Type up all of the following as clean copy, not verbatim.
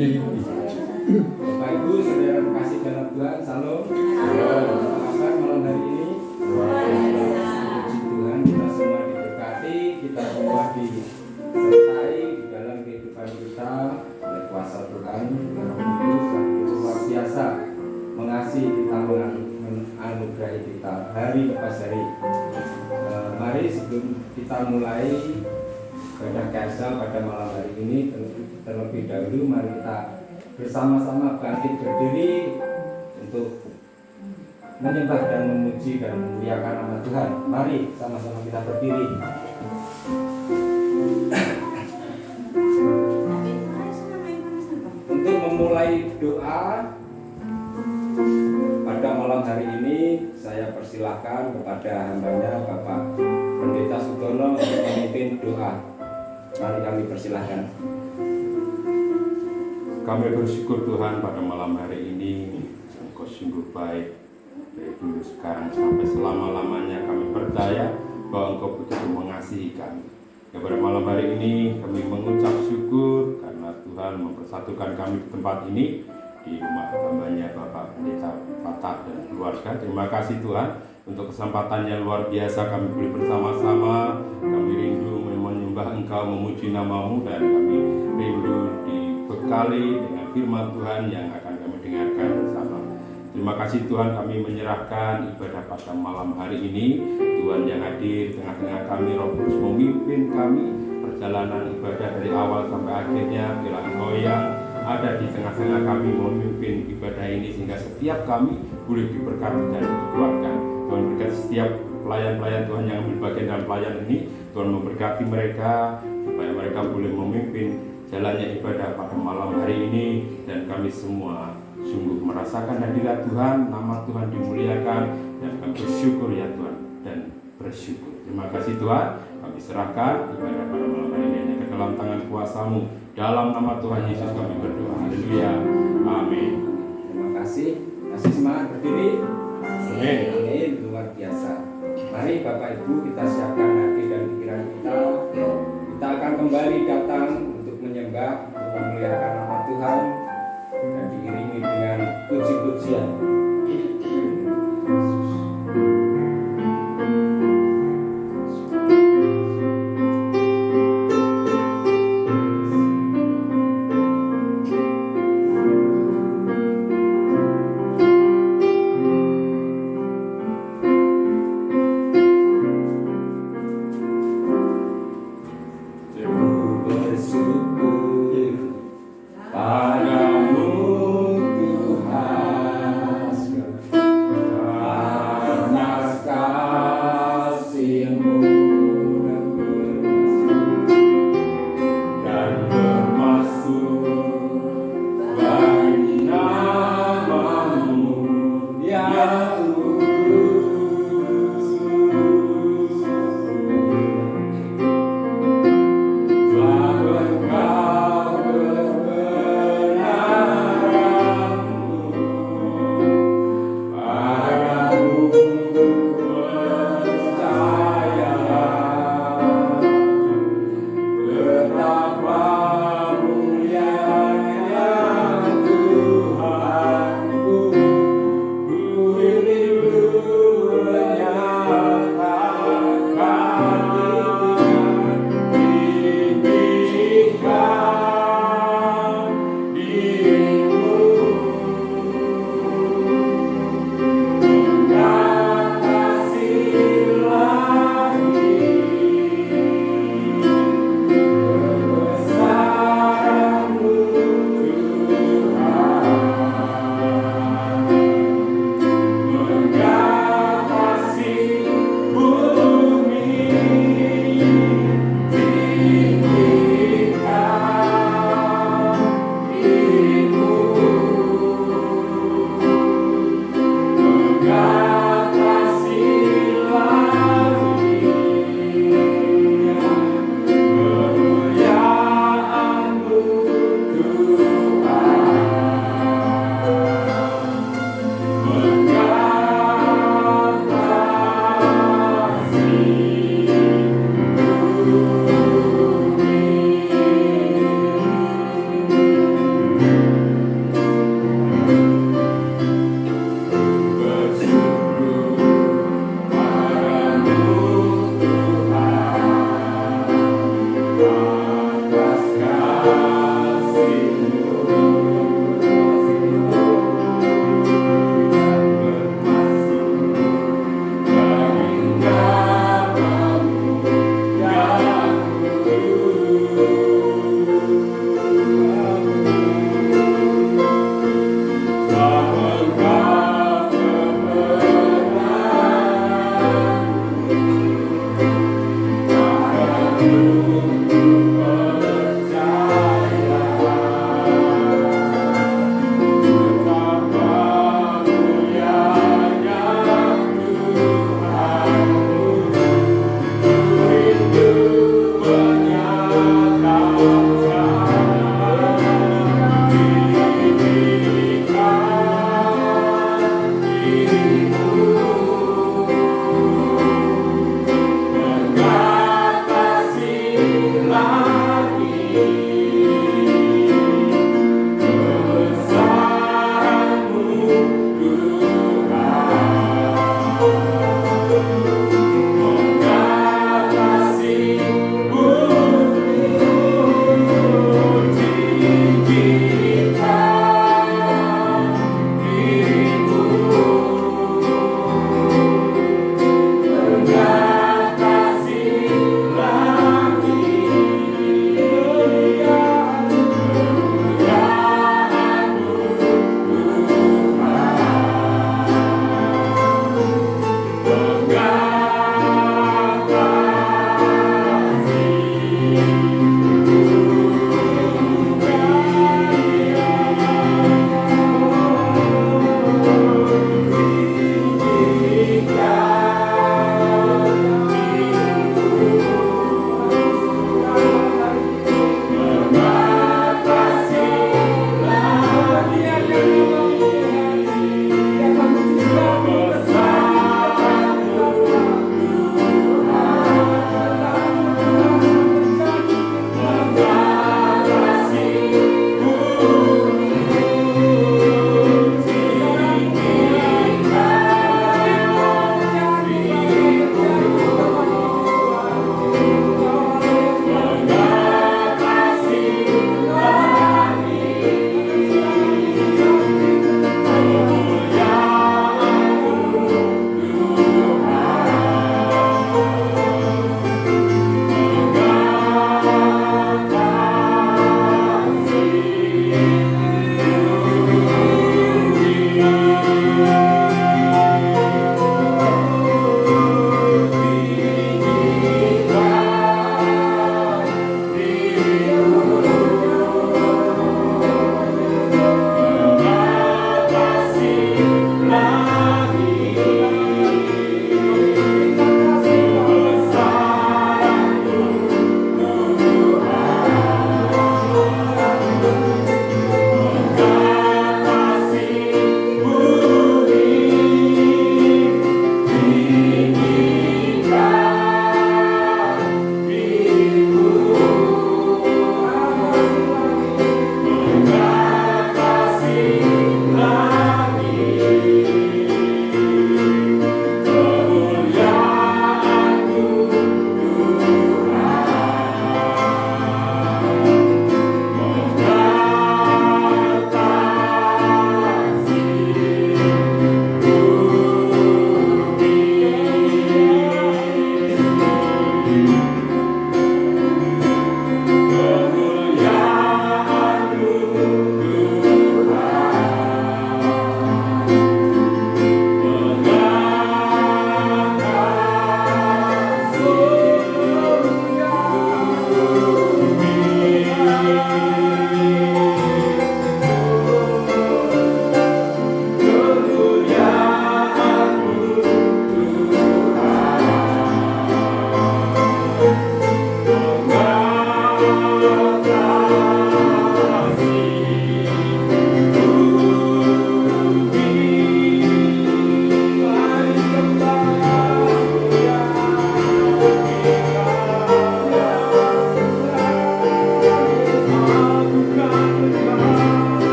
Bapak Ibu, saudara kasih dalam Tuhan, salam. Apa kabar malam hari ini? Puji Tuhan, kita semua diberkati, kita semua disertai di dalam kehidupan kita oleh kuasa Tuhan, Roh Kudus yang luar biasa mengasihi kita, menganugerahi kita hari lepas hari. Mari sebelum kita mulai ibadah Kaisal pada malam hari ini, terlebih dahulu mari kita bersama-sama bangkit berdiri untuk menyembah dan memuji dan memuliakan nama Tuhan. Mari sama-sama kita berdiri. Untuk memulai doa pada malam hari ini, saya persilahkan kepada hambanya Bapak Pendeta Sudono untuk memimpin doa. Mari kami persilahkan. Kami bersyukur Tuhan pada malam hari ini, Engkau sungguh baik dari dulu sekarang sampai selama-lamanya. Kami percaya bahwa Engkau begitu mengasihi kami. Ya, pada malam hari ini kami mengucap syukur karena Tuhan mempersatukan kami di tempat ini, di rumah hambanya Bapak Pendeta Patah dan keluarga. Terima kasih Tuhan untuk kesempatan yang luar biasa kami boleh bersama-sama. Kami rindu menyembah Engkau, memuji nama-Mu, dan kami rindu dibekali dengan firman Tuhan yang akan kami dengarkan bersama. Terima kasih Tuhan, kami menyerahkan ibadah pada malam hari ini. Tuhan yang hadir tengah-tengah kami, Roh Kudus memimpin kami perjalanan ibadah dari awal sampai akhirnya. Bila Engkau yang ada di tengah-tengah kami memimpin ibadah ini, sehingga setiap kami boleh diberkati dan dikuatkan. Tuhan berkati setiap pelayan-pelayan Tuhan yang ambil bagian dalam pelayanan ini. Tuhan memberkati mereka supaya mereka boleh memimpin jalannya ibadah pada malam hari ini, dan kami semua sungguh merasakan hadirat Tuhan, nama Tuhan dimuliakan, dan kami bersyukur ya Tuhan, dan bersyukur. Terima kasih Tuhan, kami serahkan ibadah pada malam hari ini hanya ke dalam tangan kuasa-Mu. Dalam nama Tuhan Yesus kami berdoa. Haleluya. Amin. Terima kasih. Kasih semangat berdiri. Amin. Amin. Luar biasa. Mari Bapak Ibu kita siapkan hati dan pikiran kita. Kita akan kembali datang untuk menyembah, untuk memuliakan nama Tuhan, dan diiringi dengan puji-pujian. Padamu Tuhan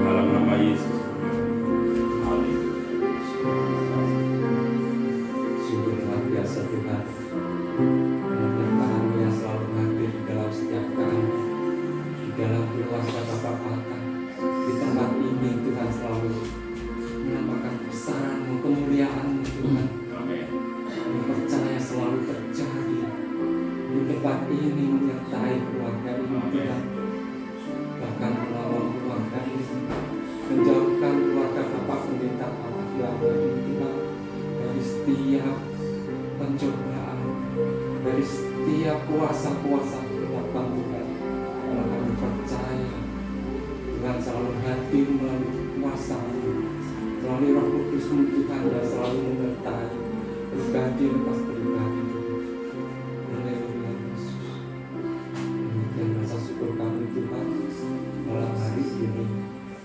Dalam nama Yesus. Sungguh luar biasa Tuhan, penyertaan-Mu yang selalu hadir di dalam setiap kami, di dalam keluarga Bapak-Bapak, di tempat ini Tuhan selalu menampakkan kebesaran-Mu, kemuliaan-Mu Tuhan. Amin. Kami percaya selalu terjadi di tempat ini, menyertai keluarga ini Tuhan, bahkan menolong keluarga ini, menjauhkan keluarga Bapak Pendeta Patak Yahya ini Tuhan dari setiap pencobaan, dari setiap kuasa-kuasa kegelapan Tuhan. Karena kami percaya Tuhan selalu hadir melalui kuasa-Mu, melalui Roh Kudus-Mu Tuhan, dan selalu menyertai pribadi lepas pribadi Tuhan. Haleluya Yesus. Demikian rasa syukur kami Tuhan, malam hari ini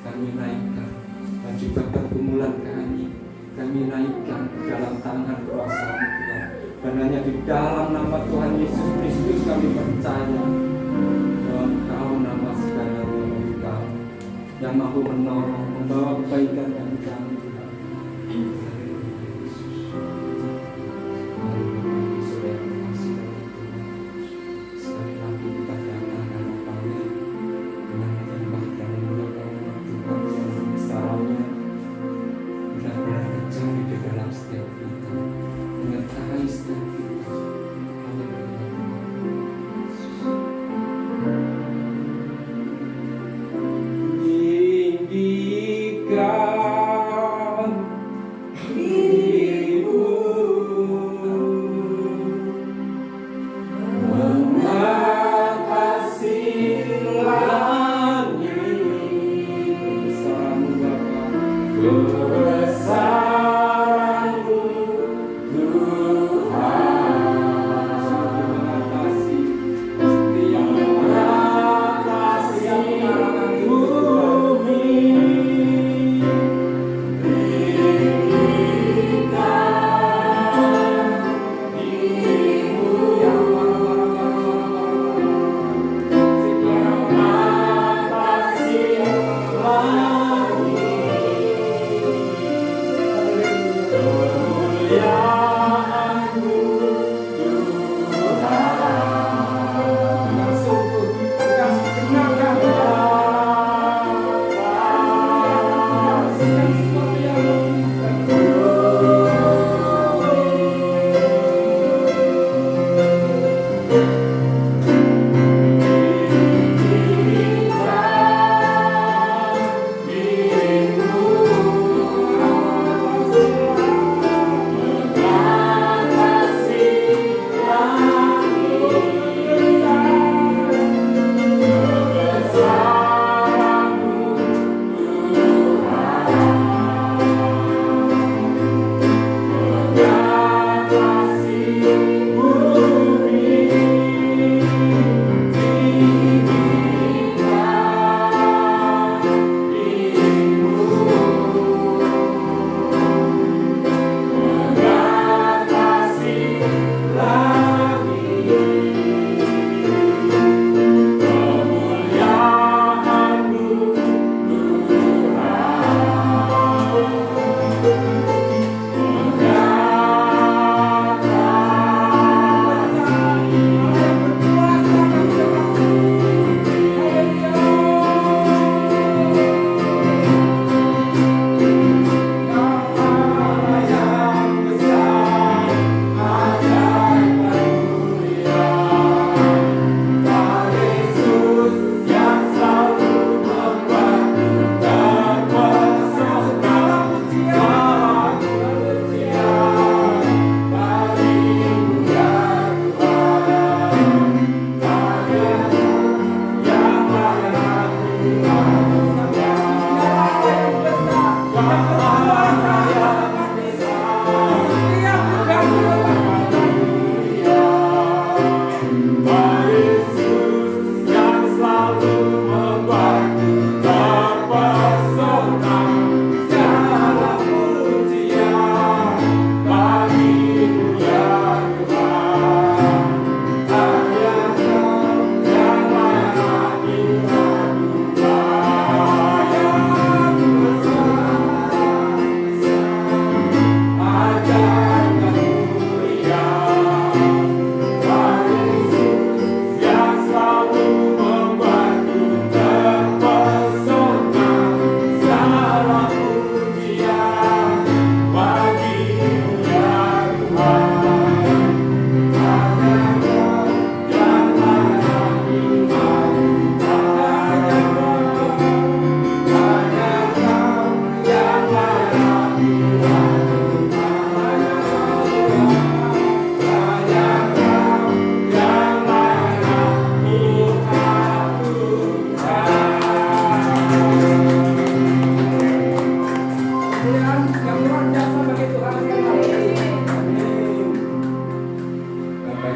kami naikkan, dan juga pergumulan kami naikkan ke dalam tangan kuasa-Mu Tuhan. Dan hanya di dalam nama Tuhan Yesus Kristus kami percaya bahwa Engkau nama segalanya bagi kami, yang mampu menolong, membawa kebaikan bagi kami Tuhan. Haleluya Yesus. Haleluya Saudara kasih dalam Tuhan. Sekali lagi kita datang dan berpanggil dengan menyembah dan memuliakan nama Tuhan yang besarnya benar-benar terjadi di dalam setiap kita, menyertai setiap kita. Haleluya Tuhan Yesus. Tinggikan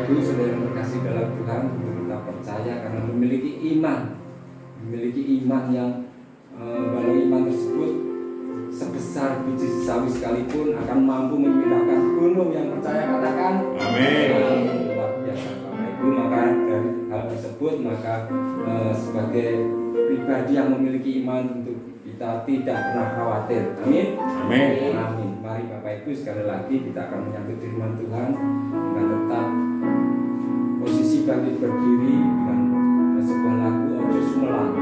Ibu saudara yang terkasih dalam Tuhan, kita percaya karena memiliki iman yang kalau iman tersebut sebesar biji sawi sekalipun akan mampu memindahkan gunung. Yang percaya katakan Amin. luar biasa Bapak Ibu. Maka dari hal tersebut maka sebagai pribadi yang memiliki iman tentu kita tidak pernah khawatir. Amin. Amin. Amin. Mari Bapak Ibu sekali lagi kita akan menyambut firman Tuhan dengan tetap posisi bangkit berdiri dengan sebuah lagu Ojo Sumelang.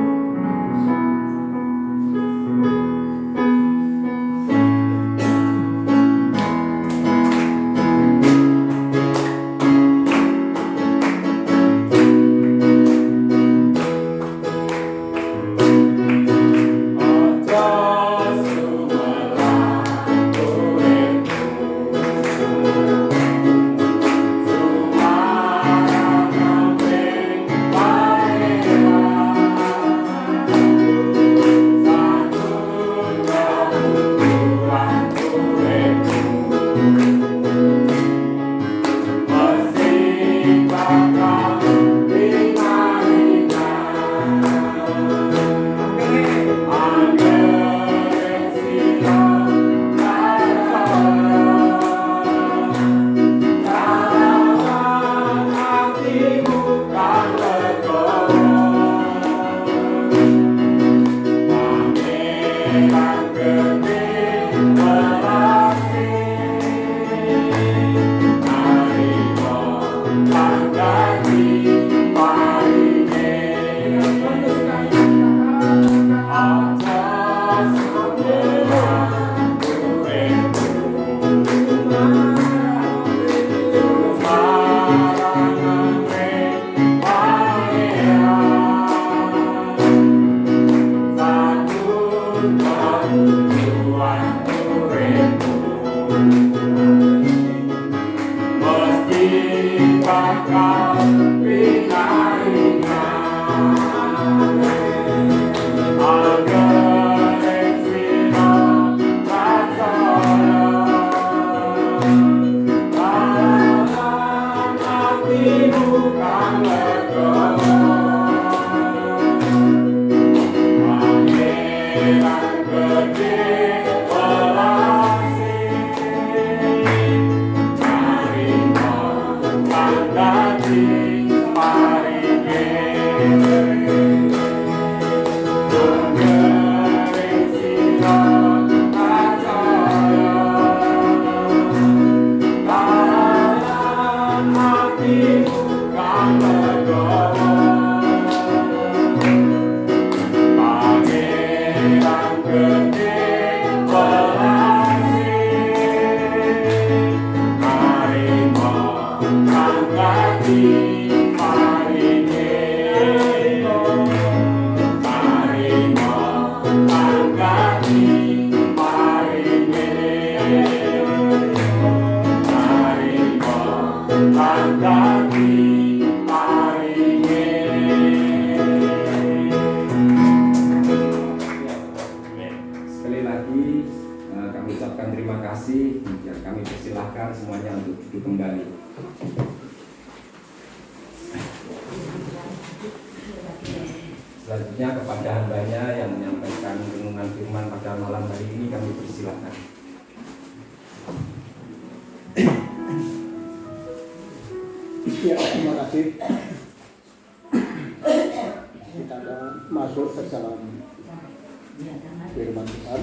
Selanjutnya kepada hambanya yang menyampaikan renungan firman pada malam hari ini kami persilakan. Ya, terima kasih. Kita akan masuk ke dalam firman Tuhan.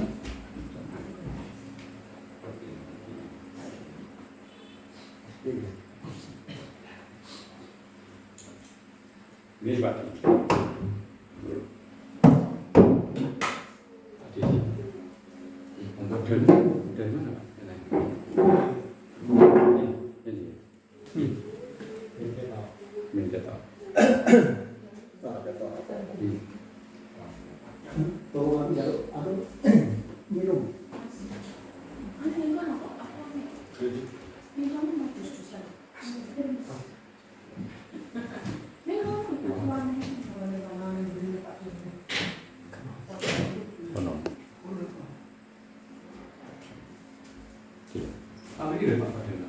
Ini Pak. Untuk dari mana Pak? Minta tahu. Tolong minum.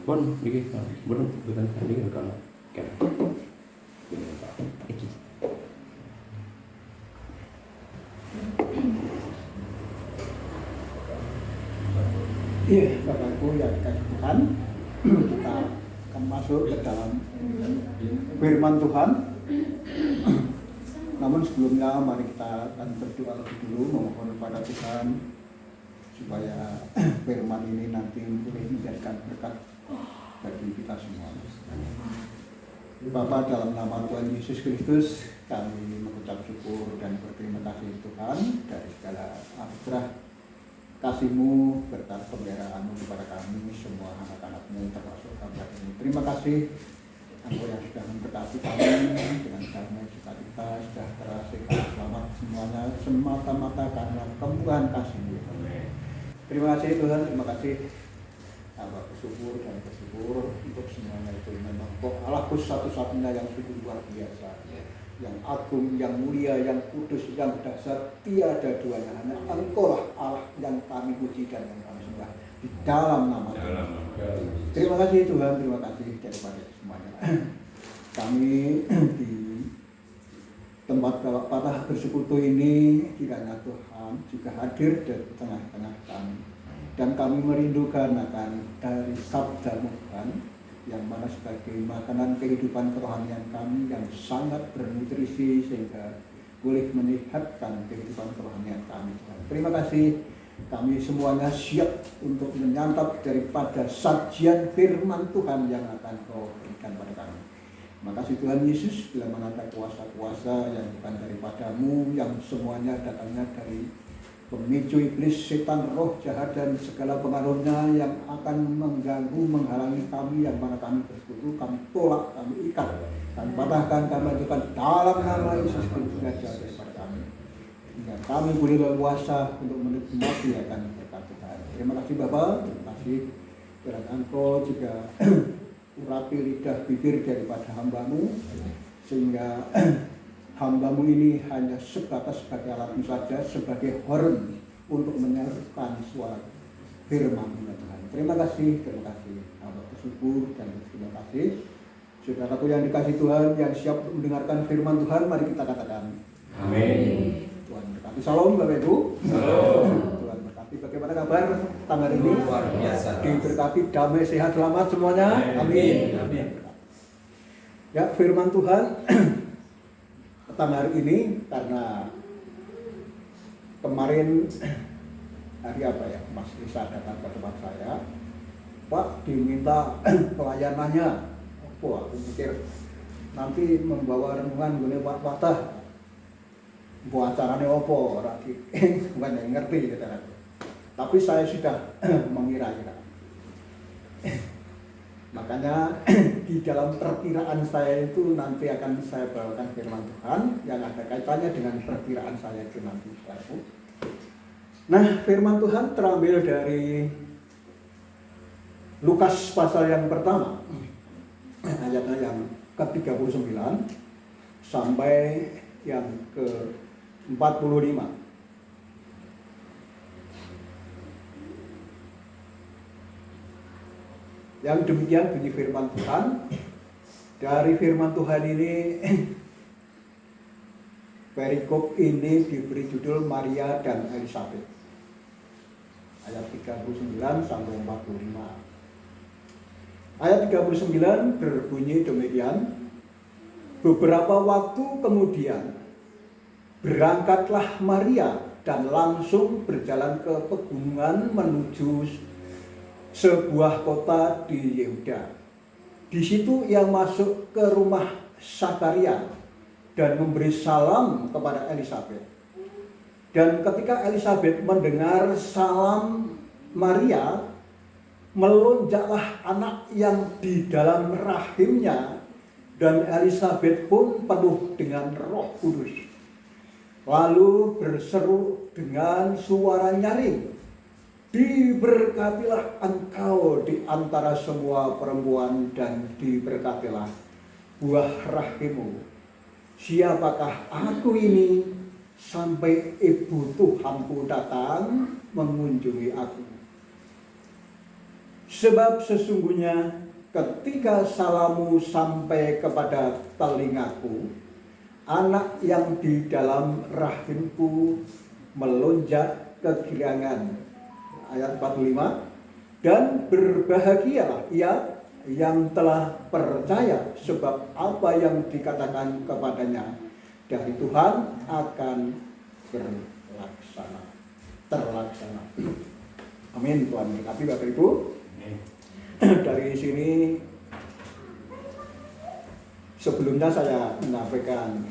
Pon, ini bukan ini kan. Oke. Ini Pak. Iya, Bapak Ibu yang dikasih Tuhan, kita akan masuk ke dalam firman Tuhan. Namun sebelumnya mari kita akan berdoa lebih dulu, memohon kepada Tuhan supaya firman ini nanti boleh menjadikan berkat bagi kita semua. Bapa, dalam nama Tuhan Yesus Kristus, kami mengucap syukur dan berterima kasih Tuhan dari segala anugerah kasih-Mu, berkat pemeliharaan-Mu kepada kami semua anak-anak-Mu termasuk hamba ini. Terima kasih Engkau yang sudah memberkati kami dengan damai, sukacita, sejahtera, sehat, selamat semuanya semata-mata karena kemurahan kasih-Mu. Terima kasih Tuhan, terima kasih. Hamba bersyukur dan bersyukur untuk semuanya itu. Memang kok Allahku satu-satunya yang sungguh luar biasa, yang agung, yang mulia, yang kudus, yang dahsyat, tiada duanya. Hanya Engkau lah Allah yang kami puji dan yang kami sembah di dalam nama Tuhan. Terima kasih Tuhan, terima kasih daripada semuanya. Kami di tempat Bapak bersekutu ini kiranya Tuhan juga hadir di tengah-tengah kami. Dan kami merindukan akan dari sabda Tuhan yang mana sebagai makanan kehidupan kerohanian kami yang sangat bernutrisi sehingga boleh menyehatkan kehidupan kerohanian kami. Terima kasih, kami semuanya siap untuk menyantap daripada sajian firman Tuhan yang akan Kau berikan pada kami. Terima kasih Tuhan Yesus, bila mana ada kuasa-kuasa yang bukan daripada-Mu, yang semuanya datangnya dari pemicu iblis, setan, roh jahat dan segala pengaruhnya yang akan mengganggu, menghalangi kami yang mana kami bersekutu, kami tolak, kami ikat, kami patahkan, kami ajukan dalam nama Yesus Kristus daripada kami. Sehingga kami boleh berkuasa untuk menikmati akan berkat Tuhan. Terima kasih Bapak, terima kasih kiranya Engkau juga urapi lidah bibir daripada hamba-Mu sehingga hamba-Mu ini hanya sebatas sebagai alat-Mu saja, sebagai horn untuk menyalurkan suara firman-Mu Tuhan. Terima kasih, hamba bersyukur dan terima kasih. Saudaraku yang dikasih Tuhan, yang siap untuk mendengarkan firman Tuhan, mari kita katakan Amin. Tuhan berkati. Salam Bapak Ibu. Salam. Tuhan berkati. Bagaimana kabar tanggal ini? Luar biasa. Diberkati, damai, sehat, selamat semuanya. Amin. Amin. Ya, firman Tuhan petang hari ini karena kemarin hari apa ya, Mas Risa datang ke tempat saya, Pak diminta pelayanannya. Wah, aku pikir nanti membawa renungan gune Pak Patah. Buat acarane opo ora bukan yang ngerti gitu. Tapi saya sudah mengira-kira. Makanya di dalam perkiraan saya itu nanti akan saya bawakan firman Tuhan yang ada kaitannya dengan perkiraan saya itu nanti. Nah, firman Tuhan terambil dari Lukas pasal yang pertama, ayatnya yang ke-39 sampai yang ke-45. Yang demikian bunyi firman Tuhan. Dari firman Tuhan ini perikop ini diberi judul Maria dan Elizabeth. Ayat 39 sampai 45. Ayat 39 berbunyi demikian. Beberapa waktu kemudian berangkatlah Maria dan langsung berjalan ke pegunungan menuju sebuah kota di Yehuda. Di situ ia masuk ke rumah Sakaria dan memberi salam kepada Elizabeth. Dan ketika Elizabeth mendengar salam Maria, melonjaklah anak yang di dalam rahimnya, dan Elizabeth pun penuh dengan Roh Kudus. Lalu berseru dengan suara nyaring, "Diberkatilah engkau di antara semua perempuan dan diberkatilah buah rahimmu. Siapakah aku ini sampai ibu Tuhanku datang mengunjungi aku? Sebab sesungguhnya ketika salammu sampai kepada telingaku, anak yang di dalam rahimku melonjak kegirangan. Ayat 45, dan berbahagialah ia yang telah percaya, sebab apa yang dikatakan kepadanya dari Tuhan akan terlaksana. Amin. Tuhan berkati Bapak Ibu. Dari sini sebelumnya saya menyampaikan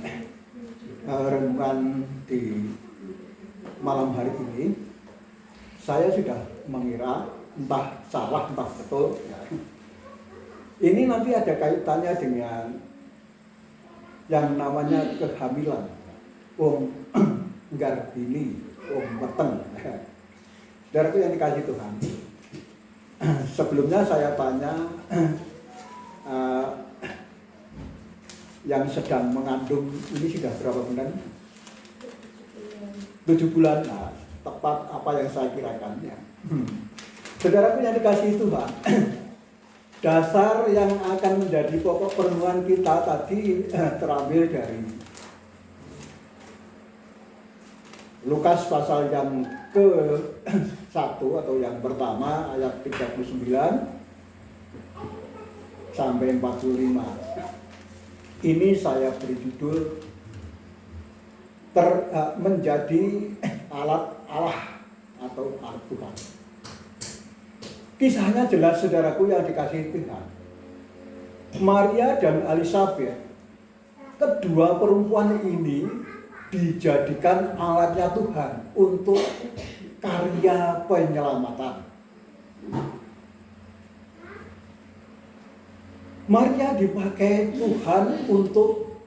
renungan di malam hari ini. Saya sudah mengira, entah salah entah betul ya, ini nanti ada kaitannya dengan yang namanya kehamilan, Garbini, Weteng. Saudaraku yang dikasihi Tuhan, sebelumnya saya tanya yang sedang mengandung ini sudah berapa bulan? 7 bulan. Nah, tepat apa yang saya kirakan ya. Saudaraku yang dikasihi Tuhan, dasar yang akan menjadi pokok perenungan kita tadi terambil dari Lukas pasal yang ke-1 atau yang pertama ayat 39 sampai 45. Ini saya beri judul menjadi alat Allah atau alat Tuhan. Kisahnya jelas saudaraku yang dikasihi Tuhan. Maria dan Elizabeth, kedua perempuan ini dijadikan alatnya Tuhan untuk karya penyelamatan. Maria dipakai Tuhan untuk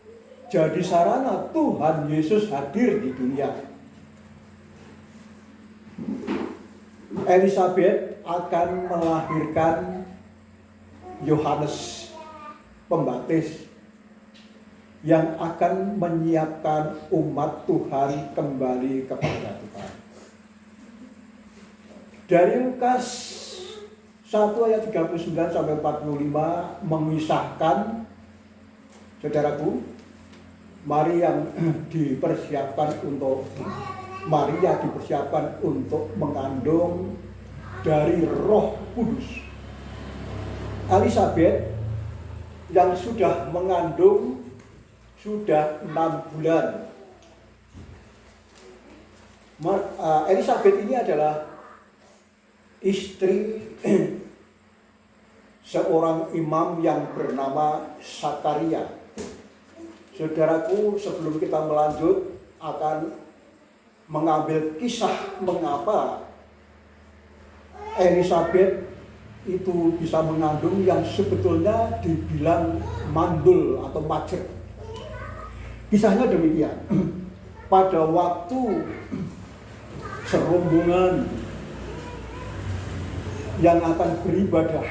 jadi sarana Tuhan Yesus hadir di dunia. Elizabeth akan melahirkan Yohanes Pembaptis yang akan menyiapkan umat Tuhan kembali kepada Tuhan. Dari Lukas 1 ayat 39 sampai 45 mengisahkan, saudaraku, Maria dipersiapkan untuk mengandung dari Roh Kudus. Elizabeth yang sudah mengandung sudah 6 bulan. Elizabeth ini adalah istri seorang imam yang bernama Zakaria. Saudaraku, sebelum kita melanjut akan mengambil kisah mengapa Elizabeth itu bisa mengandung yang sebetulnya dibilang mandul atau macet. Kisahnya demikian. Pada waktu serombongan yang akan beribadah,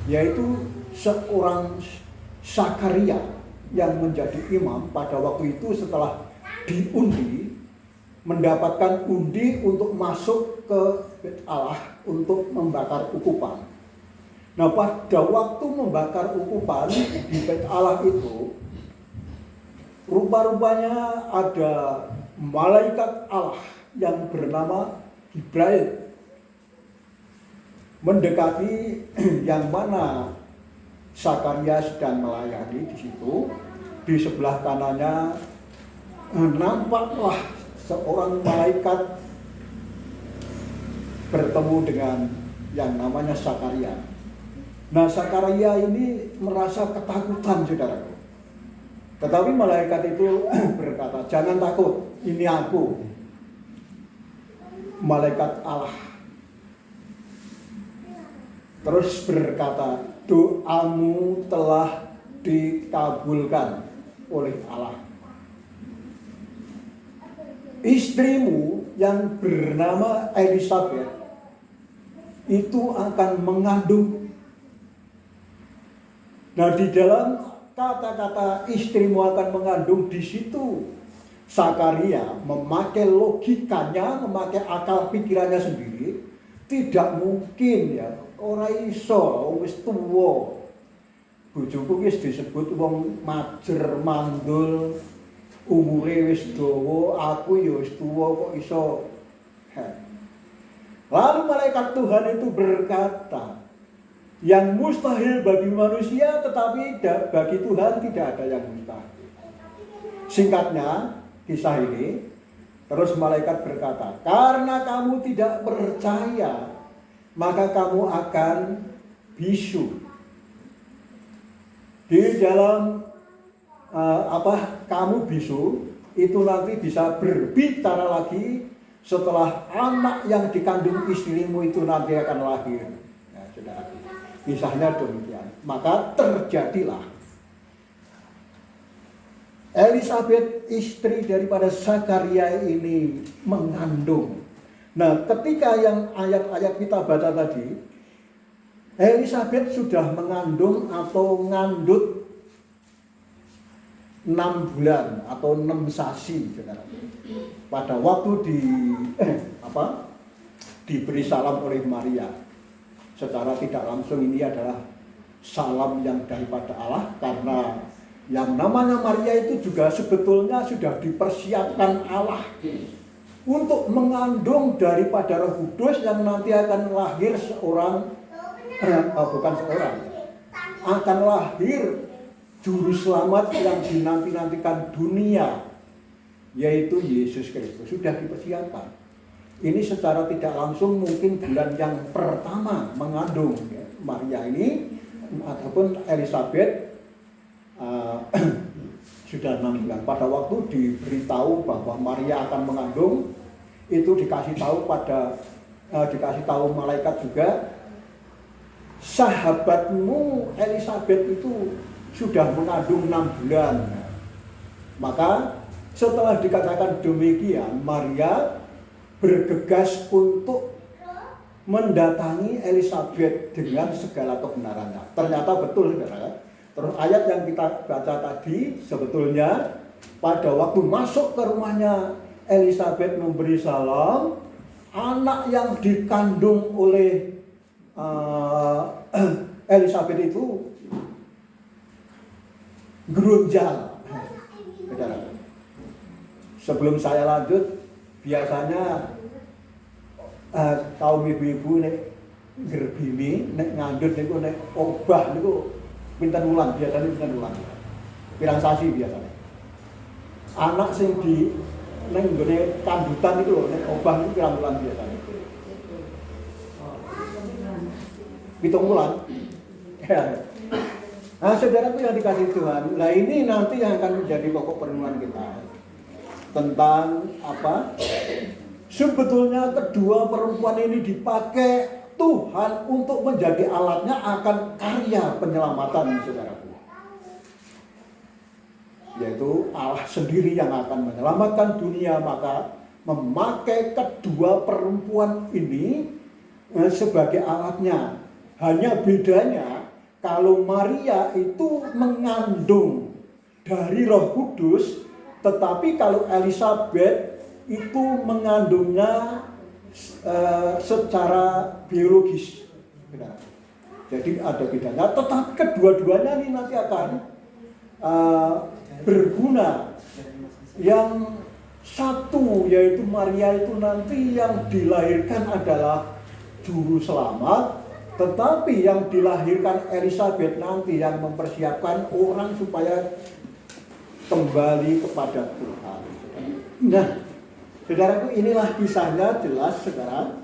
yaitu seorang Zakaria yang menjadi imam pada waktu itu setelah diundi, mendapatkan undi untuk masuk ke Bait Allah untuk membakar ukupan. Nah, pada waktu membakar ukupan di Bait Allah itu, rupa-rupanya ada malaikat Allah yang bernama Jibril mendekati yang mana Zakaria sedang melayani di situ. Di sebelah kanannya nampaklah seorang malaikat bertemu dengan yang namanya Zakaria. Nah, Zakaria ini merasa ketakutan, saudaraku. Tetapi malaikat itu berkata, "Jangan takut, ini aku, malaikat Allah." Terus berkata, "Doamu telah dikabulkan oleh Allah. Istrimu yang bernama Elizabeth itu akan mengandung." Nah, di dalam kata-kata istrimu akan mengandung, di situ Zakaria memakai logikanya, memakai akal pikirannya sendiri, tidak mungkin ya, ora iso wis tuwa. Bojoku wis disebut wong majer mandul, umure wis dawa, aku ya wis tuwa kok iso. Lalu malaikat Tuhan itu berkata, yang mustahil bagi manusia tetapi bagi Tuhan tidak ada yang mustahil. Singkatnya kisah ini, terus malaikat berkata, karena kamu tidak percaya, maka kamu akan bisu. Di dalam kamu bisu itu nanti bisa berbicara lagi setelah anak yang dikandung istrimu itu nanti akan lahir. Nah, saudara, kisahnya demikian. Maka terjadilah Elisabet istri daripada Zakaria ini mengandung. Nah, ketika yang ayat-ayat kita baca tadi, Elisabet sudah mengandung atau ngandut 6 bulan atau 6 sasi, saudara. Pada waktu diberi salam oleh Maria. Secara tidak langsung ini adalah salam yang daripada Allah, karena yang namanya Maria itu juga sebetulnya sudah dipersiapkan Allah untuk mengandung daripada Roh Kudus yang nanti akan lahir akan lahir juru selamat yang dinanti-nantikan dunia, yaitu Yesus Kristus. Sudah dipersiapkan. Ini secara tidak langsung mungkin bulan yang pertama mengandung ya, Maria ini ataupun Elisabet sudah 6 bulan. Pada waktu diberitahu bahwa Maria akan mengandung, itu dikasih tahu malaikat juga, sahabatmu Elisabet itu sudah mengandung 6 bulan. Maka setelah dikatakan demikian, Maria bergegas untuk mendatangi Elisabet dengan segala kebenarannya. Ternyata betul, saudara. Terus ayat yang kita baca tadi, sebetulnya pada waktu masuk ke rumahnya Elisabet memberi salam, anak yang dikandung oleh Elisabet itu gerunjal. Sebelum saya lanjut, biasanya kaum ibu-ibu nek gerbini, nek ngandut niku nek obah niku pinten wulan, biasanya pinten wulan. Pirang sasi biasanya. Anak sing di nek nggone kandutan itu lho, nek obah niku pirang wulan biasanya. 7 bulan. Nah, saudaraku yang dikasih Tuhan, nah ini nanti yang akan menjadi pokok perenungan kita tentang apa? Sebetulnya kedua perempuan ini dipakai Tuhan untuk menjadi alatnya akan karya penyelamatan, saudaraku. Yaitu Allah sendiri yang akan menyelamatkan dunia, maka memakai kedua perempuan ini sebagai alatnya. Hanya bedanya, kalau Maria itu mengandung dari Roh Kudus, tetapi kalau Elisabet itu mengandungnya secara biologis. Jadi ada bedanya, tetapi kedua-duanya ini nanti akan berguna. Yang satu yaitu Maria itu nanti yang dilahirkan adalah juru selamat, tetapi yang dilahirkan Elisabet nanti yang mempersiapkan orang supaya kembali kepada Tuhan. Nah, saudaraku, inilah kisahnya jelas sekarang.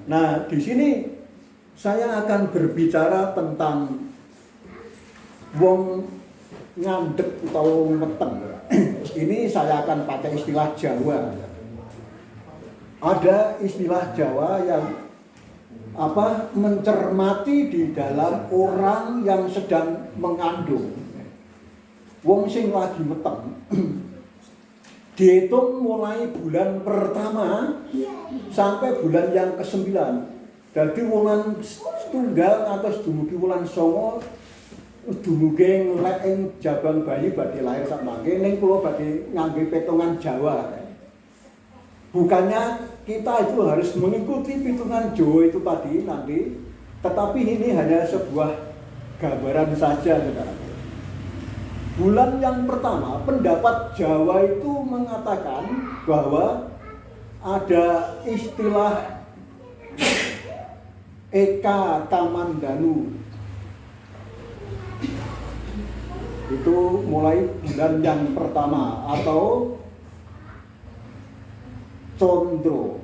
Nah, di sini saya akan berbicara tentang wong ngandek atau meteng. Ini saya akan pakai istilah Jawa. Ada istilah Jawa yang mencermati di dalam orang yang sedang mengandung. Wong sing lagi meteng dihitung mulai bulan pertama sampai bulan yang ke-9. Jadi wulan setunggal atau dumugi wulan 9 dumugi nglek ing jabang bayi badhe lahir sak mangke ning kula badhe ngangge petungan Jawa. Bukannya kita itu harus mengikuti pitungan Jawa itu tadi nanti, tetapi ini hanya sebuah gambaran saja, saudara. Bulan yang pertama, pendapat Jawa itu mengatakan bahwa ada istilah Eka Kamandanu. Itu mulai bulan yang pertama atau Condro,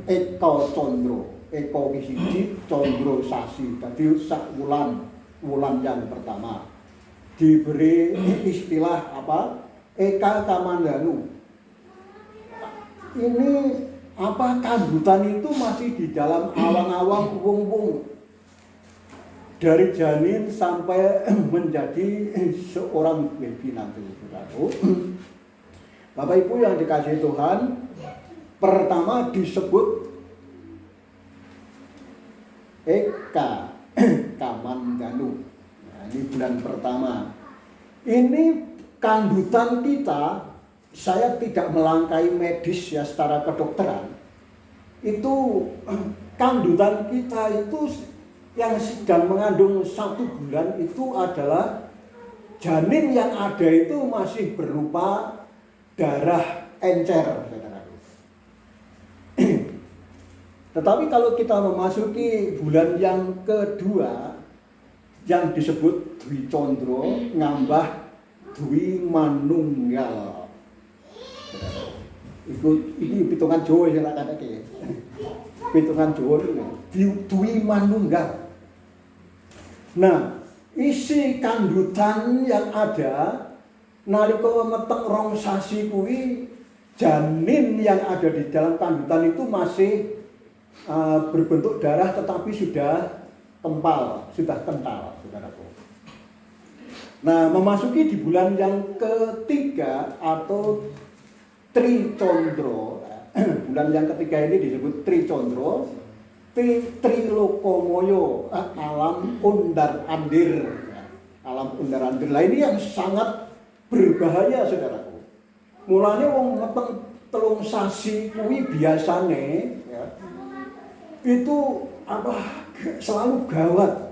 Eko Condro, Eko Wisiji, Condro Sasi. Tadi sak wulan yang pertama diberi istilah apa? Eka Kamandanu. Ini apa, kandutan itu masih di dalam awang-awang wung-wung dari janin sampai menjadi seorang baby nanti. Bapak Ibu yang dikasihi Tuhan, pertama disebut Eka Kamandanu. Nah, ini bulan pertama. Ini kandutan kita, saya tidak melangkai medis ya secara kedokteran. Itu kandutan kita itu yang sedang mengandung 1 bulan itu adalah janin yang ada itu masih berupa darah encer, saudaraku. Tetapi kalau kita memasuki bulan yang kedua yang disebut Dwi Condro ngambah Dwi Manunggal. Ini pitungan Jawa yang ada ke. Pitungan Jawa ini Dwi Manunggal. Nah, isi kandutan yang ada nalika meteng rong sasi kuwi, janin yang ada di dalam kandutan itu masih berbentuk darah tetapi sudah kental, saudaraku. Nah, memasuki di bulan yang ketiga atau Tricondro. Bulan yang ketiga ini disebut Tricondro, Trilokomoyo, alam undar andir. Alam undar andir. Lah ini yang sangat berbahaya, saudaraku. Mulanya wong meteng telung sasi kuwi biasane ya, itu selalu gawat.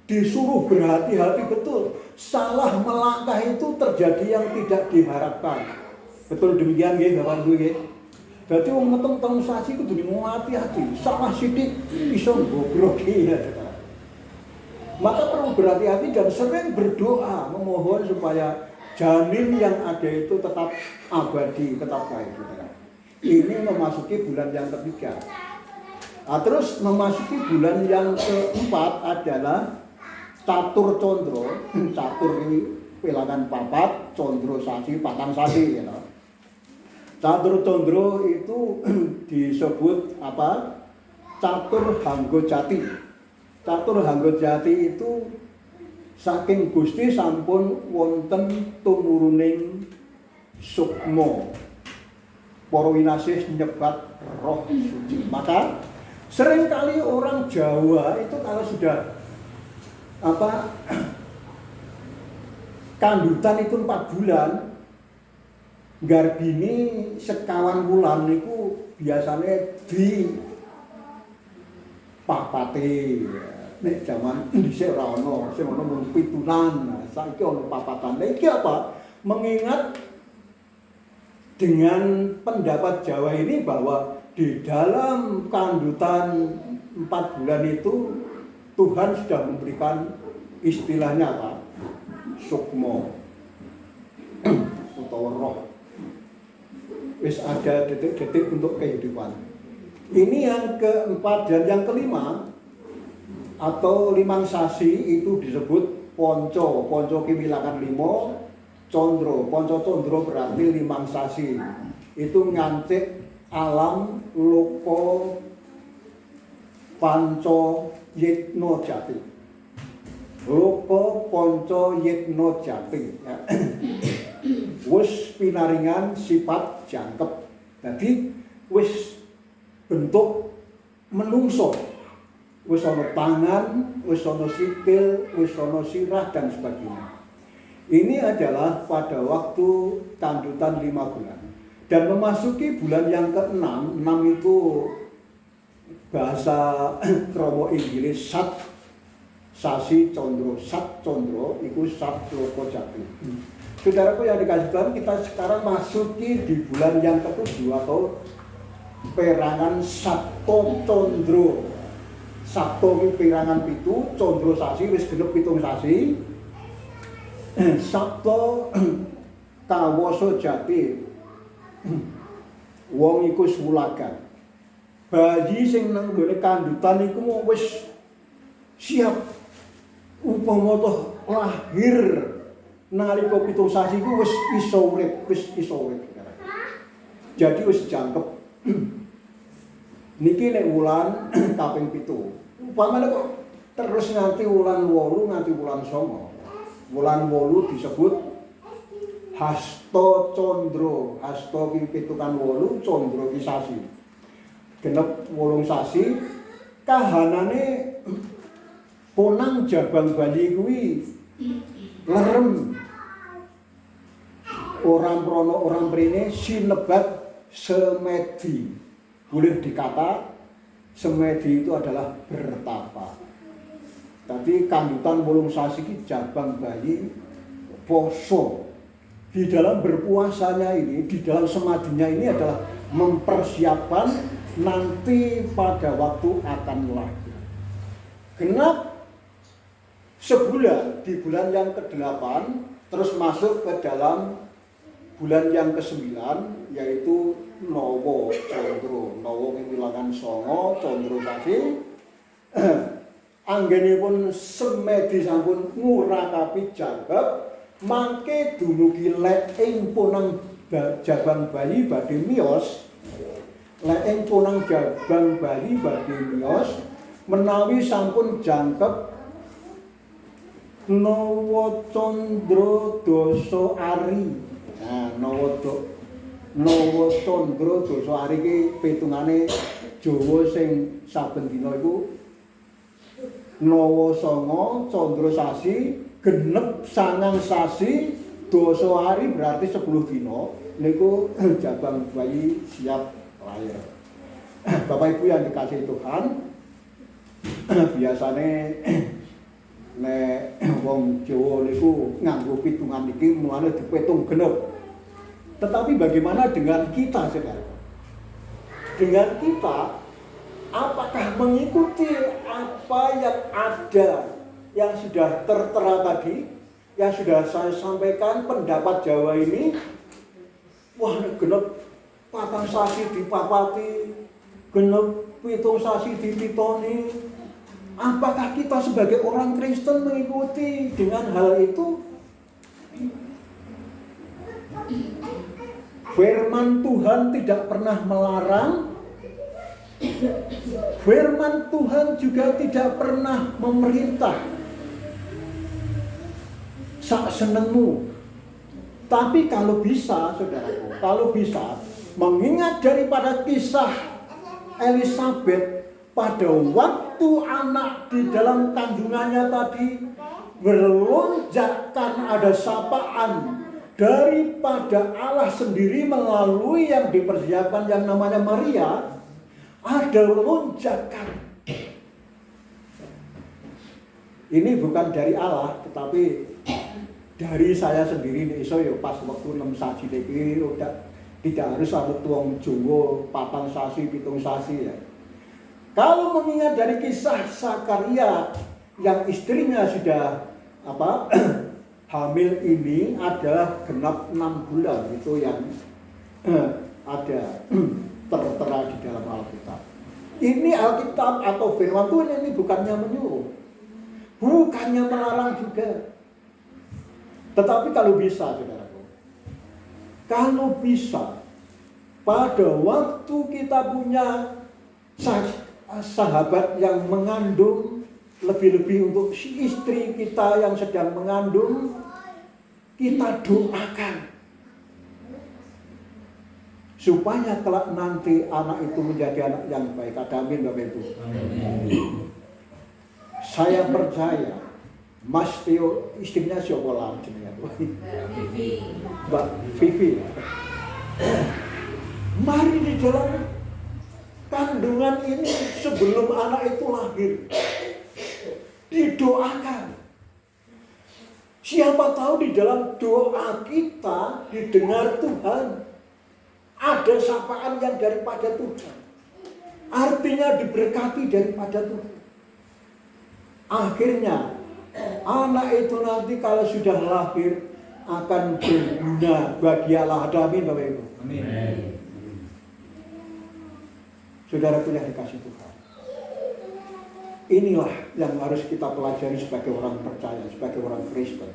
Disuruh berhati-hati betul. Salah melangkah itu terjadi yang tidak diharapkan. Betul demikian nggih Bapak Ibu nggih. Berarti wong meteng telung sasi kudu hati-hati. Salah sithik iso mbobroki ya. Maka perlu berhati-hati dan sering berdoa memohon supaya janin yang ada itu tetap abadi, tetap baik. Ini memasuki bulan yang ketiga. Nah, terus memasuki bulan yang keempat adalah Catur Condro. Catur ini wilangan papat, Condro sasi, patang sasi ya. Catur Condro itu disebut apa? Catur Hanggojati. Catur Hanggojati itu saking Gusti sampun wonten tumuruning sukma. Para winasih nyebat roh suci. Maka seringkali orang Jawa itu kalau sudah kandutan itu 4 bulan, garbini sekawan bulan itu biasanya di papate. Nek zaman dhisik ora ono, sing ono mung pitunan. Saiki ono papatan. Lah iki apa? Mengingat dengan pendapat Jawa ini bahwa di dalam kandutan 4 bulan itu Tuhan sudah memberikan istilahnya apa? Sukmo atau roh. Wis ada detik-detik untuk kehidupan. Ini yang keempat dan yang kelima atau limang sasi itu disebut ponco. Ponco kiwilangan limo, condro. Ponco condro berarti limang sasi. Itu ngancik alam loko panco yitno jati. Loko ponco yitno jati. Ya. Wis pinaringan sifat jangkep. Jadi wis bentuk menungso. Wis ana tangan, wis ana sikil, wis ana sirah dan sebagainya. Ini adalah pada waktu kandutan 5 bulan. Dan memasuki bulan yang ke-6, 6 itu bahasa kromo Inggris Sat Sasi Condro, Sat Condro itu Sat Loko Jati. Saudaraku yang dikasih Tuhan, kita sekarang masuki di bulan yang ke-7 atau perangan Sabto Condro. Sabto itu perangan pitu, Condro sasi wis genep 7 sasi. Sabto Kawoso Jati. Wong iku swulagan. Bayi sing nang gone kandutan iku mau wis siap upama toh lahir nalika 7 sasi iku wis iso urip, Jadi wis jangkep. Niki nek wulan kaping 7. Upamane kok terus nganti wulan 8 nganti wulan 9. Wulan 8 disebut Hasto Condro, Hasto ki 7 kan 8, Condro ki sasi. Genep 8 sasi, kahanane ponang jabang bayi kuwi lerem. Orang prono orang mrene sinebat semedi. Boleh dikata semedi itu adalah bertapa. Tadi kandutan 8 sasi ki jabang bayi poso. Di dalam berpuasanya ini, di dalam semadinya ini adalah mempersiapkan nanti pada waktu akan lahir. Genap sebulan di bulan yang ke-8, terus masuk ke dalam bulan yang ke-9, yaitu Nowo Condro. Nowo kewilangan songo, Condro sasi. Anggenipun semedi sampun ngurakapi jangkep. Mangke dumugi lek ing ponang jabang bayi badhe miyos. Lek ing ponang jabang bayi badhe miyos menawi sampun jangkep Nowo Condro Doso Ari. Nah, Nowo Condro Doso Ari ki pitungane Jawa sing saben dina iku Nowo Songo Condro sasi genep 9 sasi doso hari berarti 10 dino niku jabang bayi siap lahir. Bapak Ibu yang dikasihi Tuhan, biasane nek wong Jawa niku nganggo pitungan iki mulane dipetung genep. Tetapi bagaimana dengan kita sekarang? Dengan kita, apakah mengikuti apa yang ada yang sudah tertera tadi, yang sudah saya sampaikan pendapat Jawa ini? Wah, genep 4 sasi dipapati, genep 7 sasi dipitoni. Apakah kita sebagai orang Kristen mengikuti dengan hal itu? Firman Tuhan tidak pernah melarang. Firman Tuhan juga tidak pernah memerintah. Sak senengmu. Tapi kalau bisa, saudaraku, kalau bisa mengingat daripada kisah Elizabeth pada waktu anak di dalam kandungannya tadi berlonjakkan ada sapaan daripada Allah sendiri melalui yang dipersiapkan yang namanya Maria, ada lonjakan. Ini bukan dari Allah, tetapi dari saya sendiri nih iso ya pas waktu 6 sasi iki tidak harus ada tuang Jawa 4 sasi 7 sasi ya. Kalau mengingat dari kisah Zakaria yang istrinya sudah hamil ini adalah genap 6 bulan, itu yang ada tertera di dalam Alkitab. Ini Alkitab atau firman Tuhan ini bukannya menyuruh, bukannya melarang juga. Tetapi kalau bisa, saudaraku, kalau bisa pada waktu kita punya sahabat yang mengandung, lebih-lebih untuk si istri kita yang sedang mengandung, kita doakan supaya kelak nanti anak itu menjadi anak yang baik. Amin, Bapak Ibu. Saya percaya Mas Tio, istrinya siapa lah jenenge? Mbak Vivi. Mari di dalam kandungan ini sebelum anak itu lahir didoakan. Siapa tahu di dalam doa kita didengar Tuhan. Ada sapaan yang daripada Tuhan. Artinya diberkati daripada Tuhan. Akhirnya anak itu nanti kalau sudah lahir akan berguna bagi Allah. Amin Bapak Ibu. Amin. Saudaraku yang dikasih Tuhan. Inilah yang harus kita pelajari sebagai orang percaya, sebagai orang Kristen.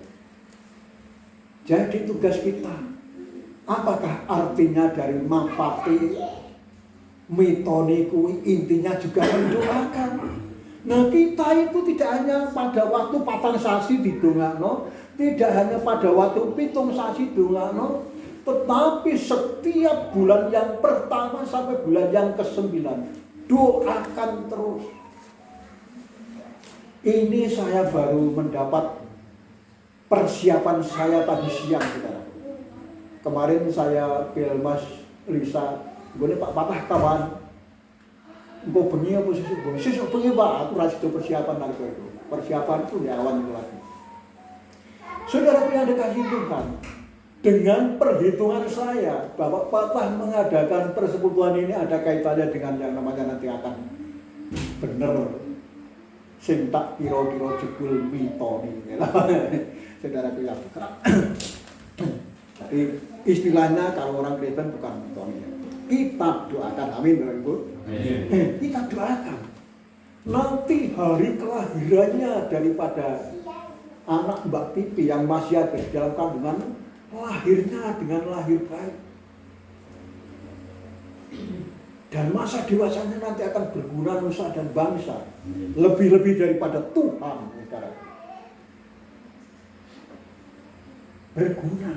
Jadi tugas kita, apakah artinya dari mapati mitoniku, intinya juga mendoakan. Nah kita itu tidak hanya pada waktu patang sasi didongakno, tidak hanya pada waktu pitung sasi dongakno, tetapi setiap bulan yang pertama sampai bulan yang ke-9 doakan terus. Ini saya baru mendapat persiapan saya tadi siang, saudara. Kemarin saya bil Mas Lisa, gue Pak patah kawan. Engko bengi apa sesuk bengi Pak, aku ra sido persiapan lagi itu. Persiapan itu di awan itu lagi. Saudara yang dikasih Tuhan, dengan perhitungan saya, Bapak Patah mengadakan persekutuan ini ada kaitannya dengan yang namanya nanti akan bener sing tak kira-kira jebul mitoni. Saudara bilang, jadi istilahnya kalau orang Kristen bukan mitoni. Kita doakan, amin Bapak Ibu. Kita doakan. Nanti hari kelahirannya daripada anak Mbak Pipi yang masih ada di dalam kandungan, lahirnya dengan lahir baik. Dan masa dewasanya nanti akan berguna nusa dan bangsa. Lebih-lebih daripada Tuhan, saudara. Berguna.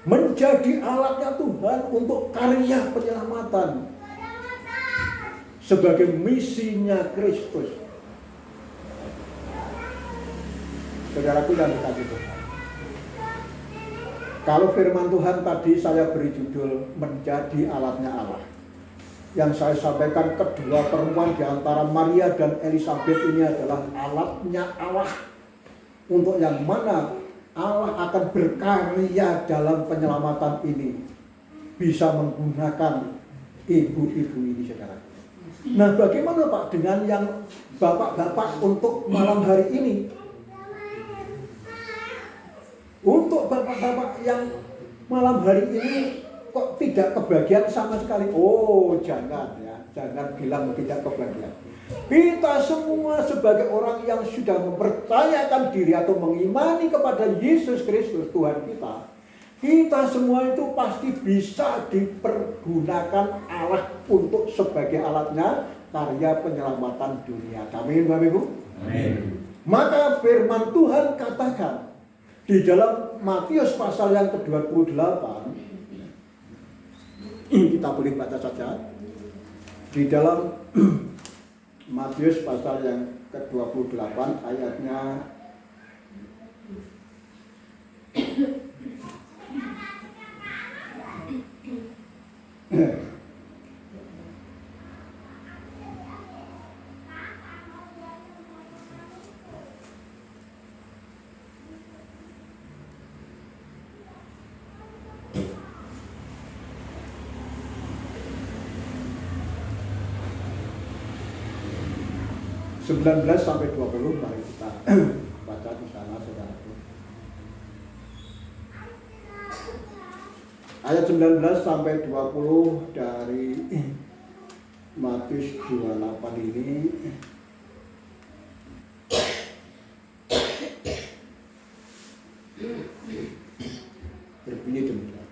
Menjadi alatnya Tuhan untuk karya penyelamatan. Sebagai misinya Kristus. Saudaraku yang dikasih Tuhan. Kalau firman Tuhan tadi saya beri judul menjadi alatnya Allah. Yang saya sampaikan kedua perempuan di antara Maria dan Elizabeth ini adalah alatnya Allah. Untuk yang mana Allah akan berkarya dalam penyelamatan ini. Bisa menggunakan ibu-ibu ini, saudara. Nah bagaimana Pak dengan yang bapak-bapak untuk malam hari ini? Untuk bapak-bapak yang malam hari ini kok tidak kebagian sama sekali? Oh jangan ya, jangan bilang tidak kebagian. Kita semua sebagai orang yang sudah mempercayakan diri atau mengimani kepada Yesus Kristus Tuhan kita, kita semua itu pasti bisa dipergunakan Allah untuk sebagai alatnya karya penyelamatan dunia. Amin Bapak Ibu. Amin. Maka firman Tuhan katakan di dalam Matius pasal yang ke-28, kita boleh baca saja. Di dalam Matius pasal yang ke-28 ayatnya (19 sampai 20). Mari kita baca di sana, saudaraku. Ayat 19 sampai 20 dari Matius 28 ini berbunyi demikian.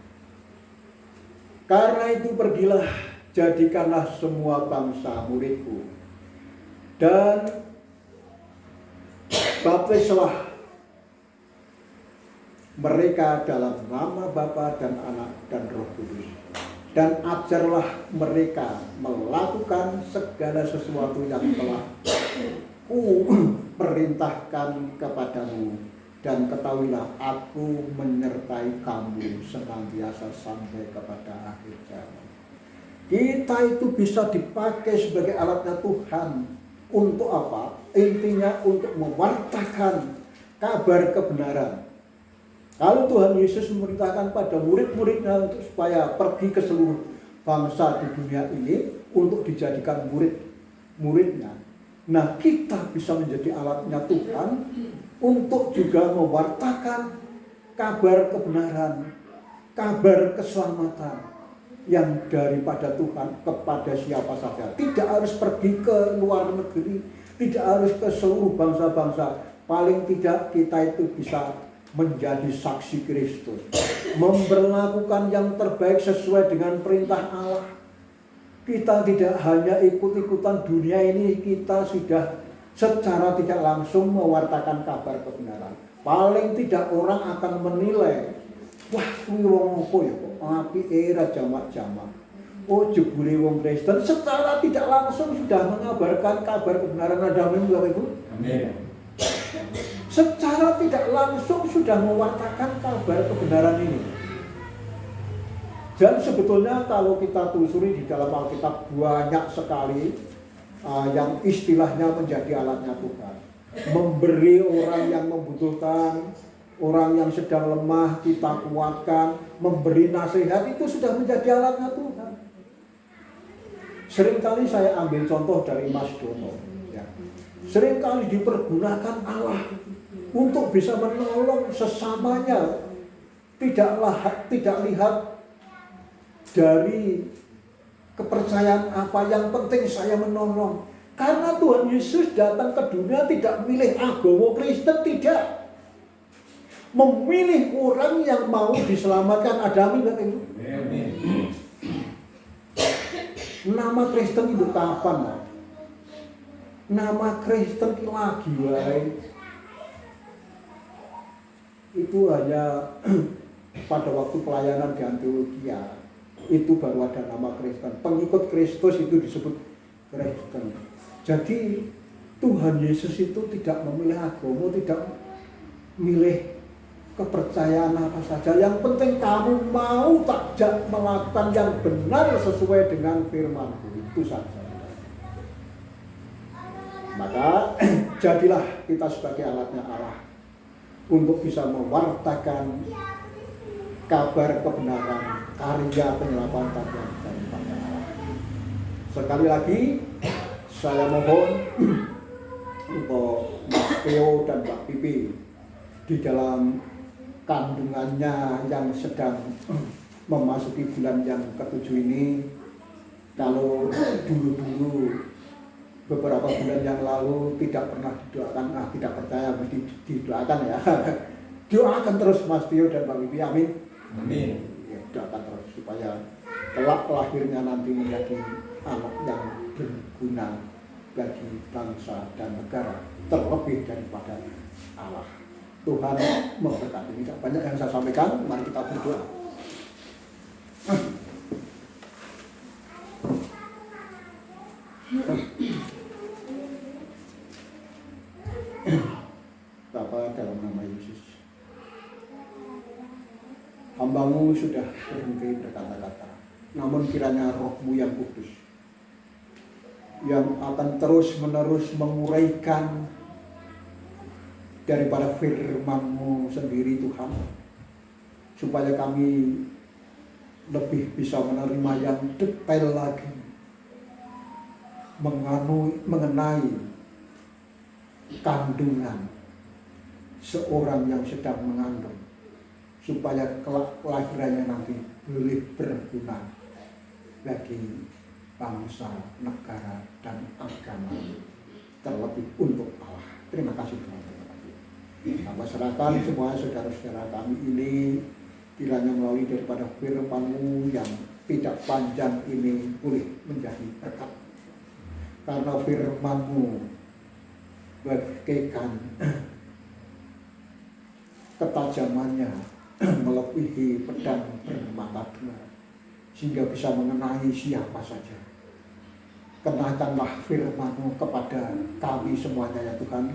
Karena itu pergilah, jadikanlah semua bangsa muridku, dan baptislah mereka dalam nama Bapa dan Anak dan Roh Kudus, dan ajarlah mereka melakukan segala sesuatu yang telah ku perintahkan kepadamu, dan ketahuilah aku menyertai kamu senantiasa sampai kepada akhir zaman. Kita itu bisa dipakai sebagai alatnya Tuhan. Untuk apa? Intinya untuk mewartakan kabar kebenaran. Kalau Tuhan Yesus memerintahkan pada murid-muridnya untuk supaya pergi ke seluruh bangsa di dunia ini untuk dijadikan murid-muridnya. Nah, kita bisa menjadi alatnya Tuhan untuk juga mewartakan kabar kebenaran, kabar keselamatan yang daripada Tuhan kepada siapa saja. Tidak harus pergi ke luar negeri, tidak harus ke seluruh bangsa-bangsa. Paling tidak kita itu bisa menjadi saksi Kristus, memperlakukan yang terbaik sesuai dengan perintah Allah. Kita tidak hanya ikut-ikutan dunia ini, kita sudah secara tidak langsung mewartakan kabar kebenaran. Paling tidak orang akan menilai, wah kuwi wong apa ya kok apike ra jamak-jamak. Oh jebule wong Kristen, secara tidak langsung sudah mengabarkan kabar kebenaran. Ada amin Bapak Ibu? Amin. Secara tidak langsung sudah mewartakan kabar kebenaran ini. Dan sebetulnya kalau kita telusuri di dalam Alkitab banyak sekali yang istilahnya menjadi alatnya Tuhan. Memberi orang yang membutuhkan, orang yang sedang lemah kita kuatkan, memberi nasihat itu sudah menjadi alatnya Tuhan. Seringkali saya ambil contoh dari Mas Dono. Ya. Seringkali dipergunakan Allah untuk bisa menolong sesamanya, tidak lihat dari kepercayaan apa, yang penting saya menolong. Karena Tuhan Yesus datang ke dunia tidak memilih agama Kristen, tidak. Memilih orang yang mau diselamatkan. Ada amin Bapak Ibu? Nama Kristen itu kapan? Nama Kristen lagi wae. Itu hanya pada waktu pelayanan di Antioquia, itu baru ada nama Kristen. Pengikut Kristus itu disebut Kristen. Jadi Tuhan Yesus itu tidak memilih agama, tidak memilih kepercayaan apa saja. Yang penting kamu mau tak melakukan yang benar sesuai dengan firman-Ku, itu saja. Maka jadilah kita sebagai alatnya Allah untuk bisa mewartakan kabar kebenaran, karya penyelamatan yang daripada Allah. Sekali lagi saya mohon untuk Mbak Theo dan Mbak Pipi di dalam kandungannya yang sedang memasuki bulan yang ke-7 ini, kalau dulu-dulu beberapa bulan yang lalu tidak pernah didoakan, tidak percaya mesti didoakan ya. Doakan terus Mas Tio dan Mbak Bibi, amin. Amin. Ya, doakan terus supaya kelak lahirnya nanti menjadi anak yang berguna bagi bangsa dan negara, terlebih daripada Allah. Tuhan memberkati. Tidak banyak yang saya sampaikan, mari kita berdoa. Bapa, dalam nama Yesus, hamba-Mu sudah berhenti berkata-kata, namun kiranya Roh-Mu yang kudus yang akan terus-menerus menguraikan daripada firman-Mu sendiri Tuhan, supaya kami lebih bisa menerima yang detail lagi mengenai kandungan seorang yang sedang mengandung, supaya kelahirannya nanti boleh berguna bagi bangsa, negara, dan agama, terlebih untuk Allah. Terima kasih Tuhan. Kami serahkan semua saudara-saudara kami ini, kiranya melalui daripada firman-Mu yang tidak panjang ini boleh menjadi berkat. Karena firman-Mu bagaikan ketajamannya melebihi pedang bermata dua, sehingga bisa mengenai siapa saja. Kenakanlah firman-Mu kepada kami semuanya ya Tuhan,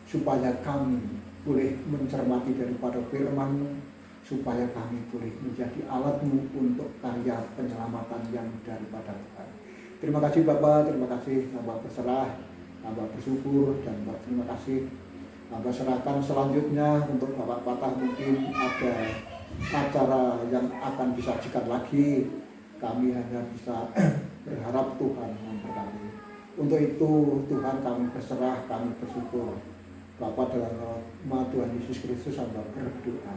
supaya kami boleh mencermati daripada firman-Mu, supaya kami boleh menjadi alat-Mu untuk karya penyelamatan yang daripada Tuhan. Terima kasih Bapak, terima kasih Hamba berserah, Hamba bersyukur, dan Bapak terima kasih Hamba serahkan selanjutnya untuk Bapak Patah. Mungkin ada acara yang akan disajikan lagi, kami hanya bisa berharap Tuhan memberkati. Untuk itu Tuhan kami berserah, kami bersyukur. Bapa, dalam nama Tuhan Yesus Kristus hamba berdoa.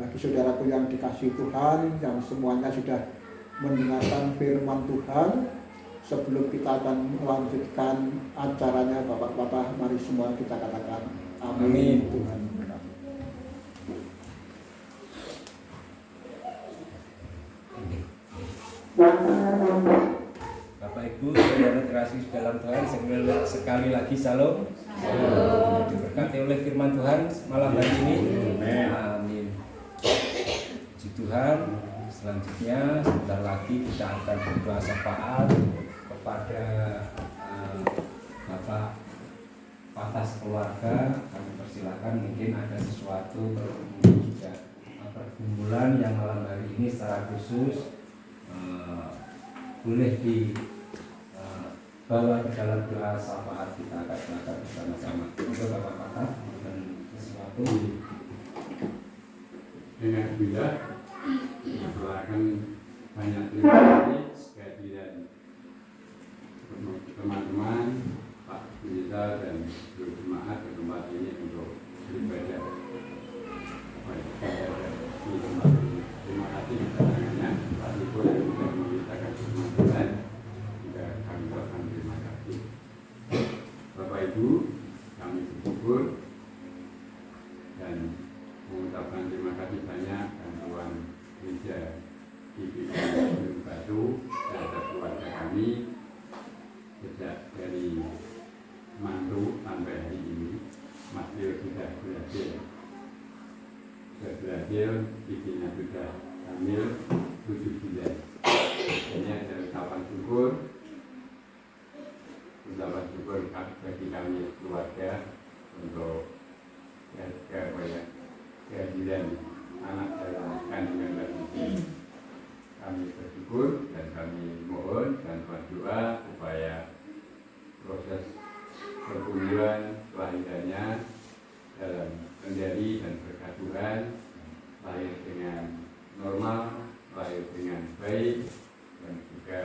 Bagi saudaraku yang dikasihi Tuhan, yang semuanya sudah mendengarkan firman Tuhan, sebelum kita akan melanjutkan acaranya Bapak Patah, mari semua kita katakan amin. Tuhan memberkati. Bapak Ibu, saudara terkasih dalam Tuhan, sekali lagi salam. Diberkati oleh firman Tuhan malam hari ini. Amin. Puji Tuhan. Selanjutnya sebentar lagi kita akan berdoa syafaat kepada Bapak Patah keluarga. Kami persilakan, mungkin ada sesuatu mungkin juga pergumulan yang malam hari ini secara khusus boleh dibawa ke dalam doa syafaat. Kita akan silakan bersama-sama. Untuk Bapak Patah dan sesuatu Dengan bila doakan banyak terima kasih kehadiran teman-teman, Pak Pendeta dan seluruh jemaat ke tempat ini untuk beribadah. Di tempat ini. Terima kasih kedatangannya Pak Ibu yang sudah memberitakan firman Tuhan. Juga kami ucapkan terima kasih. Bapak Ibu, kami bersyukur dan mengucapkan terima kasih banyak bantuan gereja GBI Batu terhadap keluarga kami sejak dari mantu sampai hari ini. Mas Tio sudah berhasil, istrinya sudah hamil 7 bulan. Ini ada ucapan syukur bagi kami keluarga untuk kehadiran anak dalam kandungan Mbak. Kami bersyukur dan kami mohon bantuan doa supaya proses pertumbuhan kelahirannya dalam kendali dan berkat Tuhan, lahir dengan normal, lahir dengan baik, dan juga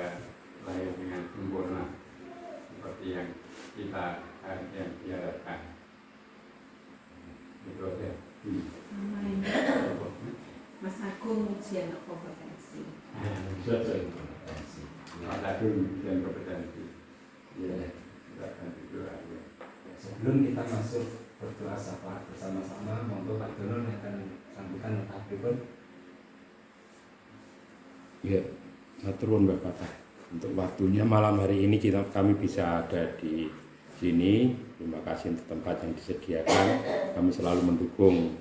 lahir dengan sempurna seperti yang kita diharapkan. Itu aja. Amin. Mas Agung ujian kompetensi. Mas Agung ujian kompetensi. Ya, silakan berdoa. sebelum kita masuk berdoa syafaat bersama-sama, monggo Pak Dono yang akan sampaikan pripun. Ya, maturun Bapak Patah. Untuk waktunya malam hari ini kami bisa ada di sini. Terima kasih untuk tempat yang disediakan. Kami selalu mendukung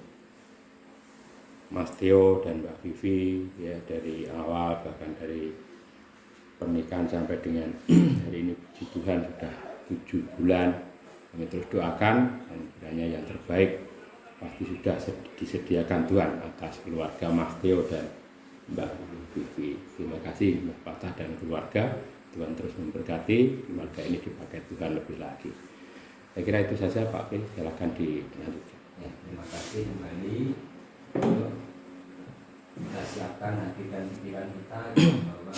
Mas Theo dan Mbak Vivi ya, dari awal, bahkan dari pernikahan sampai dengan hari ini. Puji Tuhan sudah 7 bulan. Kami terus doakan dan kiranya yang terbaik pasti sudah disediakan Tuhan atas keluarga Mas Theo dan Mbak Vivi. Terima kasih Mbak Patah dan keluarga. Tuhan terus memberkati, keluarga ini dipakai Tuhan lebih lagi. Saya kira itu saja Pak Phil, silakan dilanjutkan. Ya, terima kasih kembali. Kita siapkan hati dan pikiran kita bahwa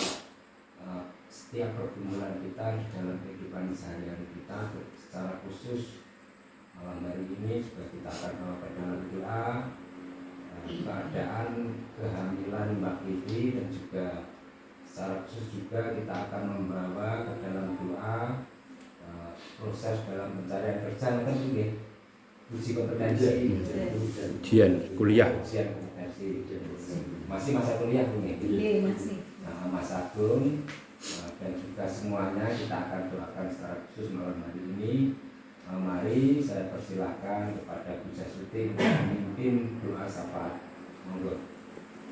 setiap pergumulan kita dalam kehidupan sehari-hari kita, secara khusus malam hari ini juga kita akan melakukan dalam doa keadaan kehamilan Mbak Vivi, dan juga secara khusus juga kita akan membawa ke dalam doa proses dalam pencarian kerja kan juga uji kompetensi, Ujian kuliah. ujian kompetensi. Masih masa kuliah ini. Iya, masih. Mas Agung dan juga semuanya kita akan doakan secara khusus malam hari ini. Mari saya persilahkan kepada Bu Jasuti untuk memimpin doa syafaat. Monggo.